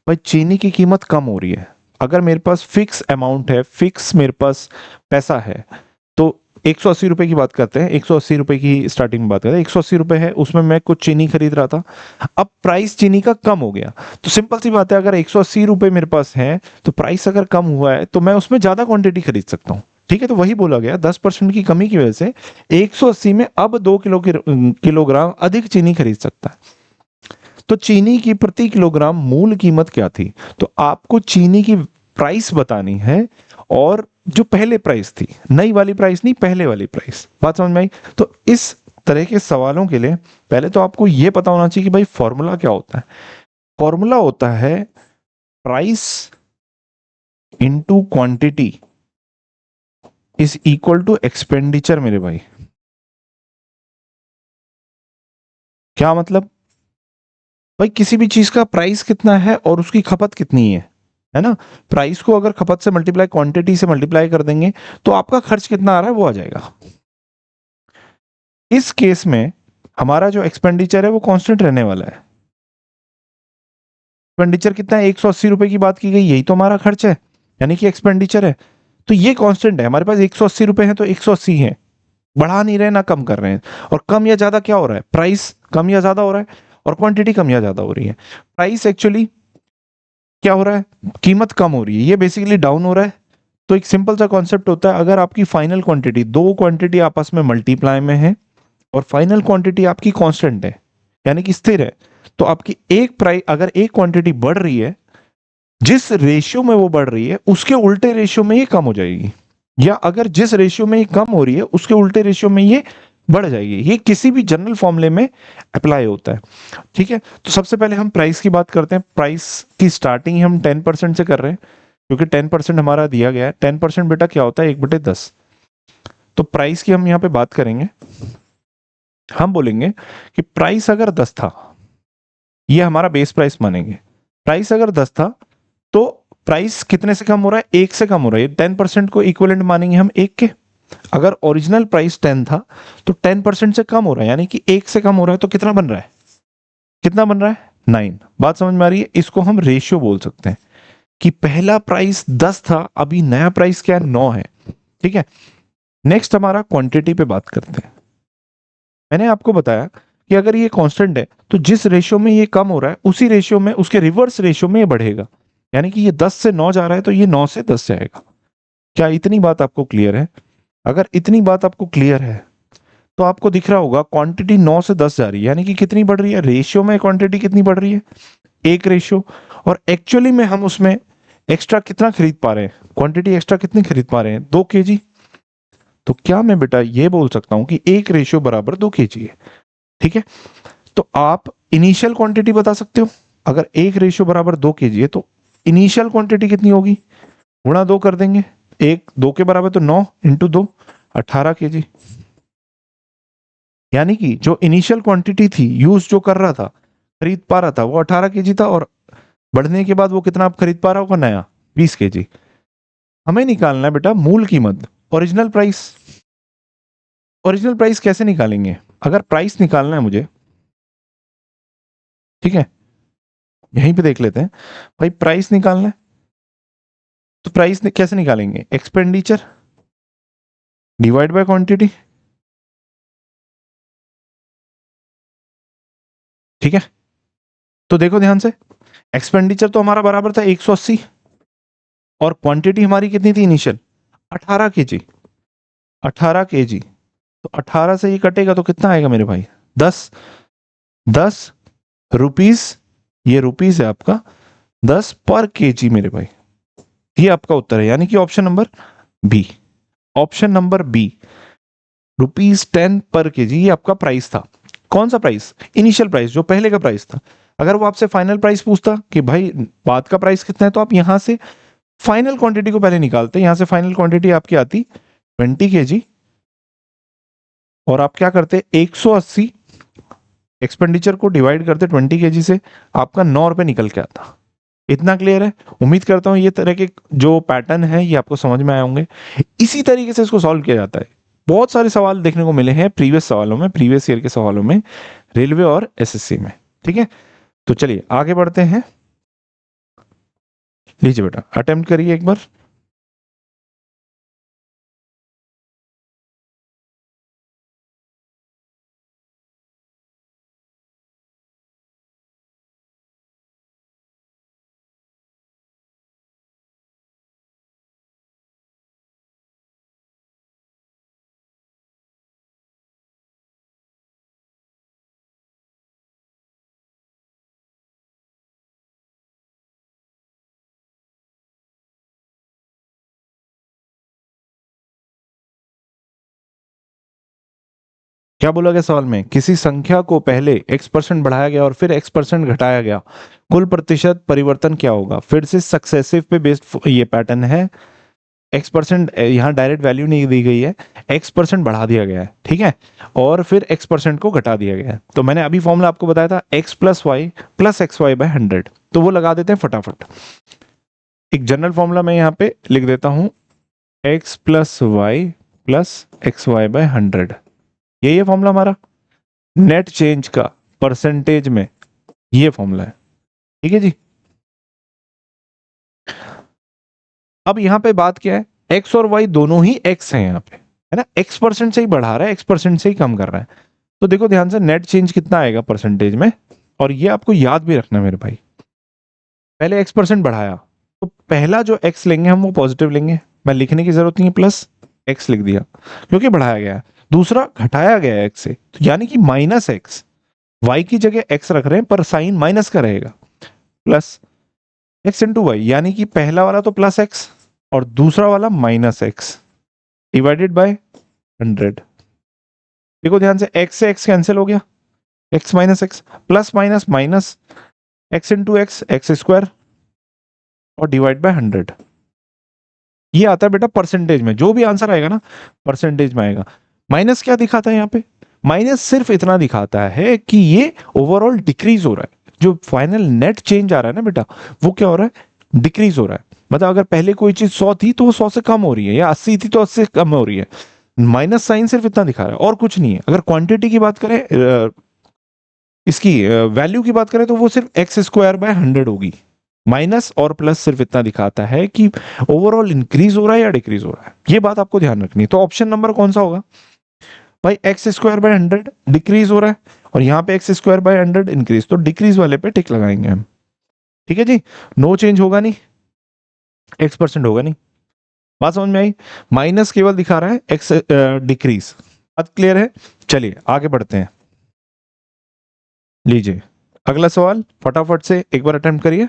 A: भाई चीनी की कीमत कम हो रही है, अगर मेरे पास फिक्स अमाउंट है, फिक्स मेरे पास पैसा है, तो 180 रुपए की बात करते हैं, 180 रुपए की स्टार्टिंग में बात करते हैं, 180 रुपए है, उसमें मैं कुछ चीनी खरीद रहा था, अब प्राइस चीनी का कम हो गया, तो सिंपल सी बात है, अगर 180 रुपए मेरे पास है तो प्राइस अगर कम हुआ है तो मैं उसमें ज्यादा क्वांटिटी खरीद सकता हूँ। ठीक है, तो वही बोला गया 10% की कमी की वजह से 180 में अब 2 किलोग्राम अधिक चीनी खरीद सकता है। तो चीनी की प्रति किलोग्राम मूल कीमत क्या थी, तो आपको चीनी की प्राइस बतानी है, और जो पहले प्राइस थी, नई वाली प्राइस नहीं, पहले वाली प्राइस। बात समझ में आई? तो इस तरह के सवालों के लिए पहले तो आपको यह पता होना चाहिए कि भाई फॉर्मूला क्या होता है। फॉर्मूला होता है price into quantity is equal to expenditure मेरे भाई। क्या मतलब? भाई किसी भी चीज का प्राइस कितना है और उसकी खपत कितनी है ना। प्राइस को अगर खपत से मल्टीप्लाई, क्वांटिटी से मल्टीप्लाई कर देंगे तो आपका खर्च कितना आ रहा है वो आ जाएगा। इस केस में हमारा जो एक्सपेंडिचर है वो कांस्टेंट रहने वाला है। एक्सपेंडिचर कितना है, 180 रुपए की बात की गई, यही तो हमारा खर्च है, यानी कि एक्सपेंडिचर है। तो ये कांस्टेंट है, हमारे पास 180 रुपए है तो 180 है, बढ़ा नहीं रहे ना कम कर रहे हैं। और कम या ज्यादा क्या हो रहा है, प्राइस कम या ज्यादा हो रहा है, और क्वांटिटी कम या ज्यादा हो रही है। प्राइस एक्चुअली क्या हो रहा है, कीमत कम हो रही है, ये बेसिकली डाउन हो रहा है। तो एक सिंपल सा कॉन्सेप्ट होता है, अगर आपकी फाइनल क्वांटिटी, दो क्वांटिटी आपस में मल्टीप्लाई में है और फाइनल क्वांटिटी आपकी कांस्टेंट है, यानी कि स्थिर है, तो आपकी एक प्राइस, अगर एक क्वांटिटी बढ़ रही है, जिस रेशियो में वो बढ़ रही है उसके उल्टे रेशियो में ये कम हो जाएगी, या अगर जिस रेशियो में ये कम हो रही है उसके उल्टे रेशियो में ये बढ़ जाएगी। ये किसी भी जनरल फॉर्मूले में अप्लाई होता है। ठीक है, तो सबसे पहले हम प्राइस की बात करते हैं। प्राइस की स्टार्टिंग हम 10% से कर रहे हैं, क्योंकि 10% हमारा दिया गया है। 10% बेटा क्या होता है, 1/10। तो प्राइस की हम यहाँ पे बात करेंगे, हम बोलेंगे कि प्राइस अगर 10 था, ये हमारा बेस प्राइस मानेंगे। प्राइस अगर 10 था तो प्राइस कितने से कम हो रहा है, 1 से कम हो रहा है। 10% को इक्विवेलेंट मानेंगे हम 1 के। अगर ओरिजिनल प्राइस 10 था तो 10% से कम हो रहा है, यानी कि 1 से कम हो रहा है, तो कितना बन रहा है, कितना बन रहा है, 9। बात समझ में आ रही है? इसको हम रेशियो बोल सकते हैं कि पहला प्राइस 10 था, अभी नया प्राइस क्या है, 9 है। ठीक है, नेक्स्ट हमारा क्वांटिटी पे बात करते हैं। मैंने आपको बताया कि अगर ये कांस्टेंट है तो जिस रेशियो में ये कम हो रहा है उसी रेशियो में, उसके रिवर्स रेशियो में ये बढ़ेगा, यानी कि ये 10 से 9 जा रहा है तो ये 9 से 10 जाएगा। क्या इतनी बात आपको क्लियर है? अगर इतनी बात आपको क्लियर है तो आपको दिख रहा होगा क्वांटिटी 9 से 10 जा रही है, यानी कि कितनी बढ़ रही है, रेशियो में क्वांटिटी कितनी बढ़ रही है, एक रेशियो। और एक्चुअली में हम उसमें एक्स्ट्रा कितना खरीद पा रहे हैं, क्वांटिटी एक्स्ट्रा कितनी खरीद पा रहे हैं, 2 केजी। तो क्या मैं बेटा ये बोल सकता हूं कि एक रेशियो बराबर 2 केजी है। ठीक है, तो आप इनिशियल क्वांटिटी बता सकते हो। अगर एक रेशियो बराबर 2 केजी है तो इनिशियल क्वांटिटी कितनी होगी, गुणा 2 कर देंगे, एक 2 के बराबर तो 9 इंटू 2 18 केजी। यानी कि जो इनिशियल क्वांटिटी थी, यूज जो कर रहा था, खरीद पा रहा था, वो 18 केजी था, और बढ़ने के बाद वो कितना आप खरीद पा रहा होगा, नया 20 केजी। हमें निकालना है बेटा मूल कीमत, ओरिजिनल प्राइस। ओरिजिनल प्राइस कैसे निकालेंगे, अगर प्राइस निकालना है मुझे, ठीक है, यहीं पे देख लेते हैं। भाई प्राइस निकालना है तो प्राइस कैसे निकालेंगे, एक्सपेंडिचर डिवाइड बाय क्वांटिटी। ठीक है, तो देखो ध्यान से, एक्सपेंडिचर तो हमारा बराबर था 180, और क्वांटिटी हमारी कितनी थी इनिशियल, 18 केजी। 18 केजी, तो 18 से ये कटेगा तो कितना आएगा मेरे भाई, 10। 10 रुपीस, ये रुपीस है आपका, 10 पर केजी मेरे भाई। ये आपका उत्तर है, यानी कि option number B. Option number B, ₹10 पर केजी, ये आपका प्राइस था। कौन सा प्राइस, इनिशियल प्राइस, जो पहले का प्राइस था। अगर वो आपसे फाइनल प्राइस पूछता कि भाई बाद का प्राइस कितना है, तो आप यहां से फाइनल क्वांटिटी को पहले निकालते, यहां से फाइनल क्वांटिटी आपकी आती 20 केजी, और आप क्या करते, 180 एक्सपेंडिचर को डिवाइड करते 20 केजी से, आपका 9 रुपए निकल के आता। इतना क्लियर है? उम्मीद करता हूँ ये तरह के जो पैटर्न है ये आपको समझ में आए होंगे। इसी तरीके से इसको सॉल्व किया जाता है। बहुत सारे सवाल देखने को मिले हैं प्रीवियस सवालों में, प्रीवियस ईयर के सवालों में, रेलवे और एसएससी में। ठीक है, तो चलिए आगे बढ़ते हैं। लीजिए बेटा, अटेम्प्ट करिए एक बार। क्या बोला गया सवाल में? किसी संख्या को पहले x% बढ़ाया गया और फिर x% घटाया गया, कुल प्रतिशत परिवर्तन क्या होगा? फिर से सक्सेसिव पे बेस्ड ये पैटर्न है। x%, यहाँ डायरेक्ट वैल्यू नहीं दी गई है, x% बढ़ा दिया गया है, ठीक है, और फिर x% को घटा दिया गया है। तो मैंने अभी फॉर्मूला आपको बताया था x plus y plus x y by 100, तो वो लगा देते हैं फटाफट। एक जनरल फॉर्मूला मैं यहाँ पे लिख देता हूं, x plus y plus x y by 100, यही है फॉर्मूला हमारा नेट चेंज का परसेंटेज में, ये फॉर्मूला है। ठीक है जी। अब यहां पे बात क्या है, एक्स और वाई दोनों ही एक्स हैं यहाँ पे, है ना, x% से ही बढ़ा रहा है, x% से ही कम कर रहा है। तो देखो ध्यान से, नेट चेंज कितना आएगा परसेंटेज में, और ये आपको याद भी रखना मेरे भाई। पहले x% बढ़ाया, तो पहला जो x लेंगे हम वो पॉजिटिव लेंगे, मैं लिखने की जरूरत नहीं है, प्लस x लिख दिया क्योंकि बढ़ाया गया है। दूसरा घटाया गया है x से, तो यानी कि माइनस x, y की जगह x रख रहे हैं पर साइन माइनस का रहेगा, प्लस x इंटू वाई, यानी कि पहला वाला तो प्लस x और दूसरा वाला माइनस x डिवाइडेड बाय 100। देखो ध्यान से, x से x कैंसिल हो गया, x minus x, plus minus minus, x into x, x square, और डिवाइड बाय 100। ये आता है बेटा परसेंटेज में, जो भी आंसर आएगा ना परसेंटेज में आएगा। माइनस क्या दिखाता है यहाँ पे? माइनस सिर्फ इतना दिखाता है कि ये ओवरऑल डिक्रीज हो रहा है, जो फाइनल नेट चेंज आ रहा है ना बेटा, वो क्या हो रहा है, डिक्रीज हो रहा है। मतलब अगर पहले कोई चीज 100 थी तो वो 100 से कम हो रही है, या 80 थी तो 80 से कम हो रही है। माइनस साइन सिर्फ इतना दिखा रहा है और कुछ नहीं है। अगर क्वांटिटी की बात करें, इसकी वैल्यू की बात करें, तो वो सिर्फ एक्स स्क्वायर बाय 100 होगी। माइनस और प्लस सिर्फ इतना दिखाता है कि ओवरऑल इंक्रीज हो रहा है या डिक्रीज हो रहा है, ये बात आपको ध्यान रखनी है। तो ऑप्शन नंबर कौन सा होगा भाई? एक्स स्क्वायर बाय 100 डिक्रीज हो रहा है, और यहाँ पे एक्स स्क्वायर बाय 100 इंक्रीज, तो डिक्रीज वाले पे टिक लगाएंगे हम। ठीक है जी, नो चेंज होगा नहीं, x% होगा नहीं। बात समझ में आई? माइनस केवल दिखा रहा है, एक्स डिक्रीज। बात क्लियर है? चलिए आगे बढ़ते हैं। लीजिए अगला सवाल, फटाफट से एक बार अटेम्प्ट करिए।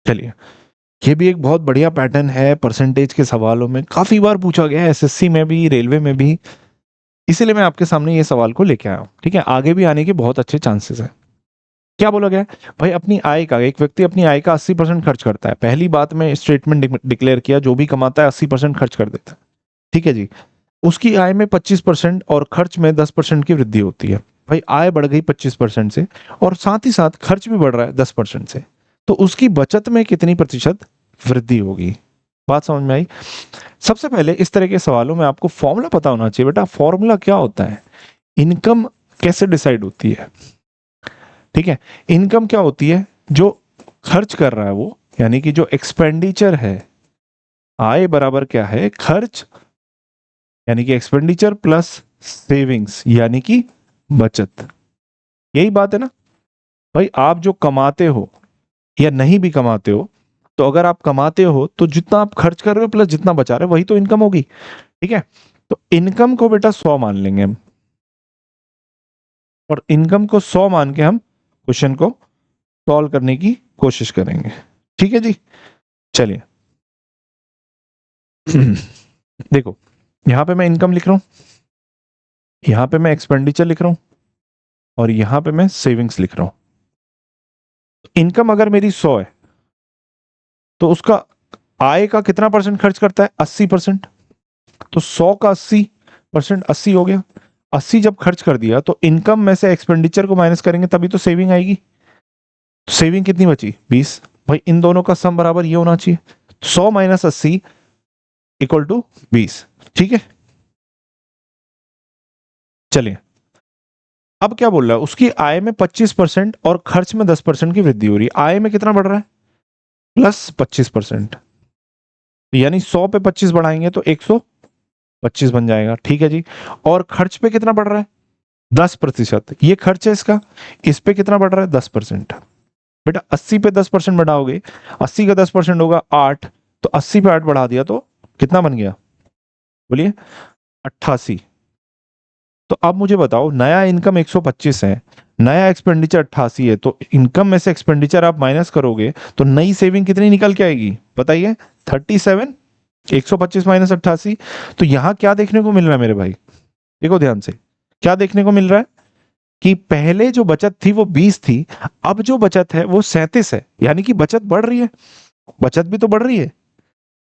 A: चलिए, ये भी एक बहुत बढ़िया पैटर्न है, परसेंटेज के सवालों में काफी बार पूछा गया है, एसएससी में भी, रेलवे में भी, इसीलिए मैं आपके सामने ये सवाल को लेके आया हूं। ठीक है, आगे भी आने के बहुत अच्छे चांसेस हैं। क्या बोला गया है भाई? अपनी आय का, एक व्यक्ति अपनी आय का 80% खर्च करता है। पहली बात में स्टेटमेंट डिक्लेयर किया, जो भी कमाता है 80% खर्च कर देता है। ठीक है जी, उसकी आय में 25% और खर्च में 10% की वृद्धि होती है। भाई आय बढ़ गई 25% से, और साथ ही साथ खर्च भी बढ़ रहा है 10% से, तो उसकी बचत में कितनी प्रतिशत वृद्धि होगी? बात समझ में आई? सबसे पहले इस तरह के सवालों में आपको फॉर्मूला पता होना चाहिए बेटा। फॉर्मूला क्या होता है? इनकम कैसे डिसाइड होती है? ठीक है, इनकम क्या होती है? जो खर्च कर रहा है वो, यानी कि जो एक्सपेंडिचर है, आय बराबर क्या है? खर्च, यानी कि एक्सपेंडिचर प्लस सेविंग्स, यानी कि बचत। यही बात है ना भाई? आप जो कमाते हो या नहीं भी कमाते हो, तो अगर आप कमाते हो तो जितना आप खर्च कर रहे हो प्लस जितना बचा रहे हो, वही तो इनकम होगी। ठीक है, तो इनकम को बेटा 100 मान लेंगे हम, और इनकम को 100 मान के हम क्वेश्चन को सॉल्व करने की कोशिश करेंगे। ठीक है जी, चलिए देखो, यहां पे मैं इनकम लिख रहा हूं, यहां पे मैं एक्सपेंडिचर लिख रहा हूं, और यहां पे मैं सेविंग्स लिख रहा हूं। इनकम अगर मेरी 100 है तो उसका आय का कितना परसेंट खर्च करता है? 80%। तो 100 का 80%, 80 हो गया। 80 जब खर्च कर दिया तो इनकम में से एक्सपेंडिचर को माइनस करेंगे तभी तो सेविंग आएगी। तो सेविंग कितनी बची? 20। भाई इन दोनों का सम बराबर ये होना चाहिए, 100 माइनस 80 इक्वल टू 20। ठीक है, चलिए अब क्या बोल रहा है, उसकी आय में 25% और खर्च में 10% की वृद्धि हो रही है। आय में कितना बढ़ रहा है? प्लस 25%, यानी 100 पे 25 बढ़ाएंगे तो 125 बन जाएगा। ठीक है जी, और खर्च पे कितना बढ़ रहा है? 10%। ये खर्च है इसका, इस पे कितना बढ़ रहा है? 10%। बेटा 80 पे 10% बढ़ाओगे, 80 का 10% होगा 8, तो 80 पे 8 बढ़ा दिया तो कितना बन गया? बोलिए, 88। तो अब मुझे बताओ, नया इनकम 125 है, नया एक्सपेंडिचर 88 है, तो इनकम में से एक्सपेंडिचर आप माइनस करोगे तो नई सेविंग कितनी निकल के आएगी बताइए? 37। 125 माइनस 88। तो यहां क्या देखने को मिल रहा है मेरे भाई? देखो ध्यान से, क्या देखने को मिल रहा है कि पहले जो बचत थी वो 20 थी, अब जो बचत है वो 37 है, यानी कि बचत बढ़ रही है। बचत भी तो बढ़ रही है,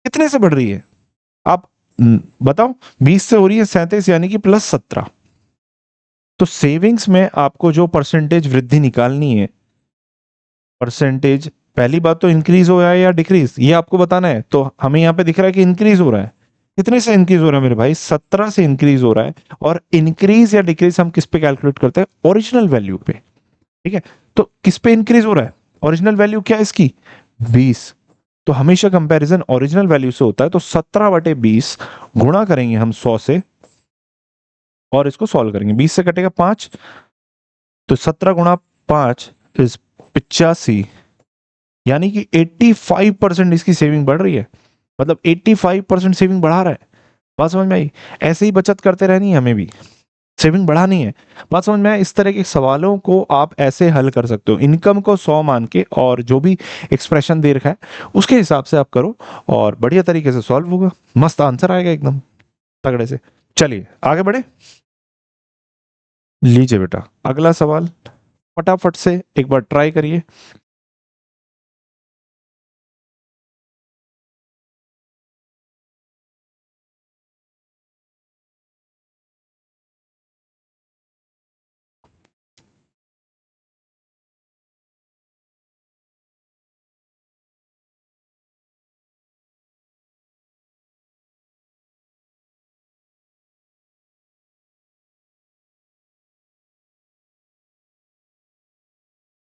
A: कितने से बढ़ रही है आप बताओ? 20 से हो रही है 37, यानी कि प्लस 17। तो सेविंग्स में आपको जो परसेंटेज वृद्धि निकालनी है, परसेंटेज, पहली बात तो इंक्रीज हो रहा है या डिक्रीज, ये आपको बताना है। तो हमें यहाँ पे दिख रहा है कि इंक्रीज हो रहा है। कितने से इंक्रीज हो रहा है मेरे भाई? 17 से इंक्रीज हो रहा है। और इंक्रीज या डिक्रीज हम किस पे कैलकुलेट करते हैं? ओरिजिनल वैल्यू पे। ठीक है, तो किस पे इंक्रीज हो रहा है? ओरिजिनल वैल्यू क्या है इसकी? 20। तो हमेशा कंपैरिजन ओरिजिनल वैल्यू से होता है। तो 17/20 गुणा करेंगे हम 100 से, और इसको सॉल्व करेंगे। 20 से कटेगा 5, तो 17 गुणा 5 इज 85, यानी कि 85% इसकी सेविंग बढ़ रही है। मतलब 85% सेविंग बढ़ा रहा है। बात समझ में आई? ऐसे ही बचत करते रहनी है हमें भी, सेविंग बढ़ानी है। बात समझ में आया? इस तरह के सवालों को आप ऐसे हल कर सकते हो, इनकम को 100 मान के, और जो भी एक्सप्रेशन दे रखा है उसके हिसाब से आप करो, और बढ़िया तरीके से सॉल्व होगा, मस्त आंसर आएगा एकदम तगड़े से। चलिए आगे बढ़े। लीजिए बेटा अगला सवाल, फटाफट से एक बार ट्राई करिए।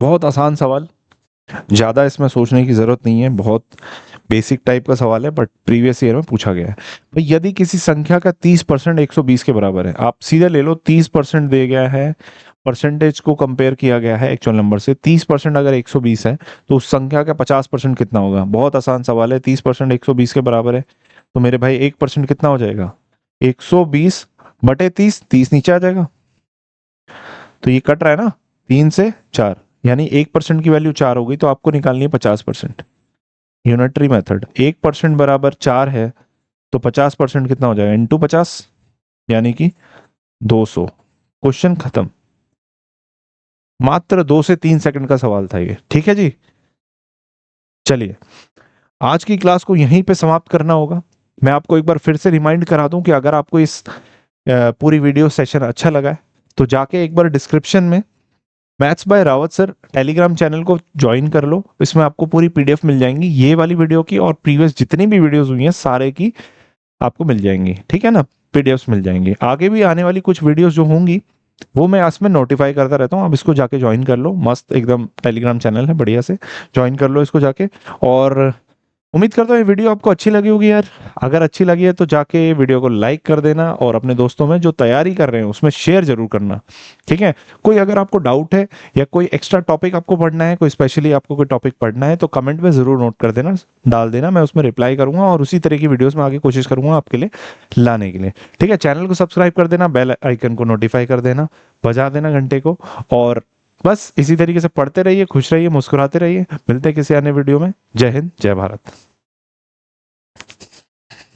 A: बहुत आसान सवाल, ज्यादा इसमें सोचने की जरूरत नहीं है, बहुत बेसिक टाइप का सवाल है, बट प्रीवियस ईयर में पूछा गया है। भाई यदि किसी संख्या का 30% 120 के बराबर है, आप सीधे ले लो, 30% दे गया है, परसेंटेज को कंपेयर किया गया है एक्चुअल नंबर से। 30% अगर 120 है तो उस संख्या का 50% कितना होगा? बहुत आसान सवाल है। 30% 120 के बराबर है, तो मेरे भाई 1% कितना हो जाएगा? 120/30, 30 नीचे आ जाएगा। तो ये कट रहा है ना, 3 से 4, यानी 1% की वैल्यू 4 हो गई, तो आपको निकालनी है 50%। यूनिटरी मेथड, 1% बराबर 4 है, तो 50% कितना हो जाएगा? इंटू 50, यानी कि 200। क्वेश्चन खत्म। मात्र 2 से 3 सेकंड का सवाल था ये। ठीक है जी, चलिए आज की क्लास को यहीं पे समाप्त करना होगा। मैं आपको एक बार फिर से रिमाइंड करा दूं कि अगर आपको इस पूरी वीडियो सेशन अच्छा लगा है तो जाके एक बार डिस्क्रिप्शन में maths by Rawat sir Telegram channel को ज्वाइन कर लो। इसमें आपको पूरी पीडीएफ मिल जाएंगी, ये वाली वीडियो की और प्रीवियस जितनी भी वीडियोस हुई हैं सारे की आपको मिल जाएंगी। ठीक है ना, पीडीएफ्स मिल जाएंगी। आगे भी आने वाली कुछ वीडियोस जो होंगी वो मैं इसमें नोटिफाई करता रहता हूँ। आप इसको जाके ज्वाइन कर लो, मस्त एकदम टेलीग्राम चैनल है, बढ़िया से ज्वाइन कर लो इसको जाके। और उम्मीद करता हूँ ये वीडियो आपको अच्छी लगी होगी यार। अगर अच्छी लगी है तो जाके वीडियो को लाइक कर देना, और अपने दोस्तों में जो तैयारी कर रहे हैं उसमें शेयर जरूर करना। ठीक है, कोई अगर आपको डाउट है या कोई एक्स्ट्रा टॉपिक आपको पढ़ना है, कोई स्पेशली आपको कोई टॉपिक पढ़ना है, तो कमेंट में जरूर नोट कर देना, डाल देना, मैं उसमें रिप्लाई करूंगा, और उसी तरह की वीडियोस में आगे कोशिश करूंगा आपके लिए लाने के लिए। ठीक है, चैनल को सब्सक्राइब कर देना, बेल आइकन को नोटिफाई कर देना, बजा देना घंटे को, और बस इसी तरीके से पढ़ते रहिए, खुश रहिए, मुस्कुराते रहिए। मिलते हैं किसी अन्य वीडियो में। जय हिंद, जय भारत।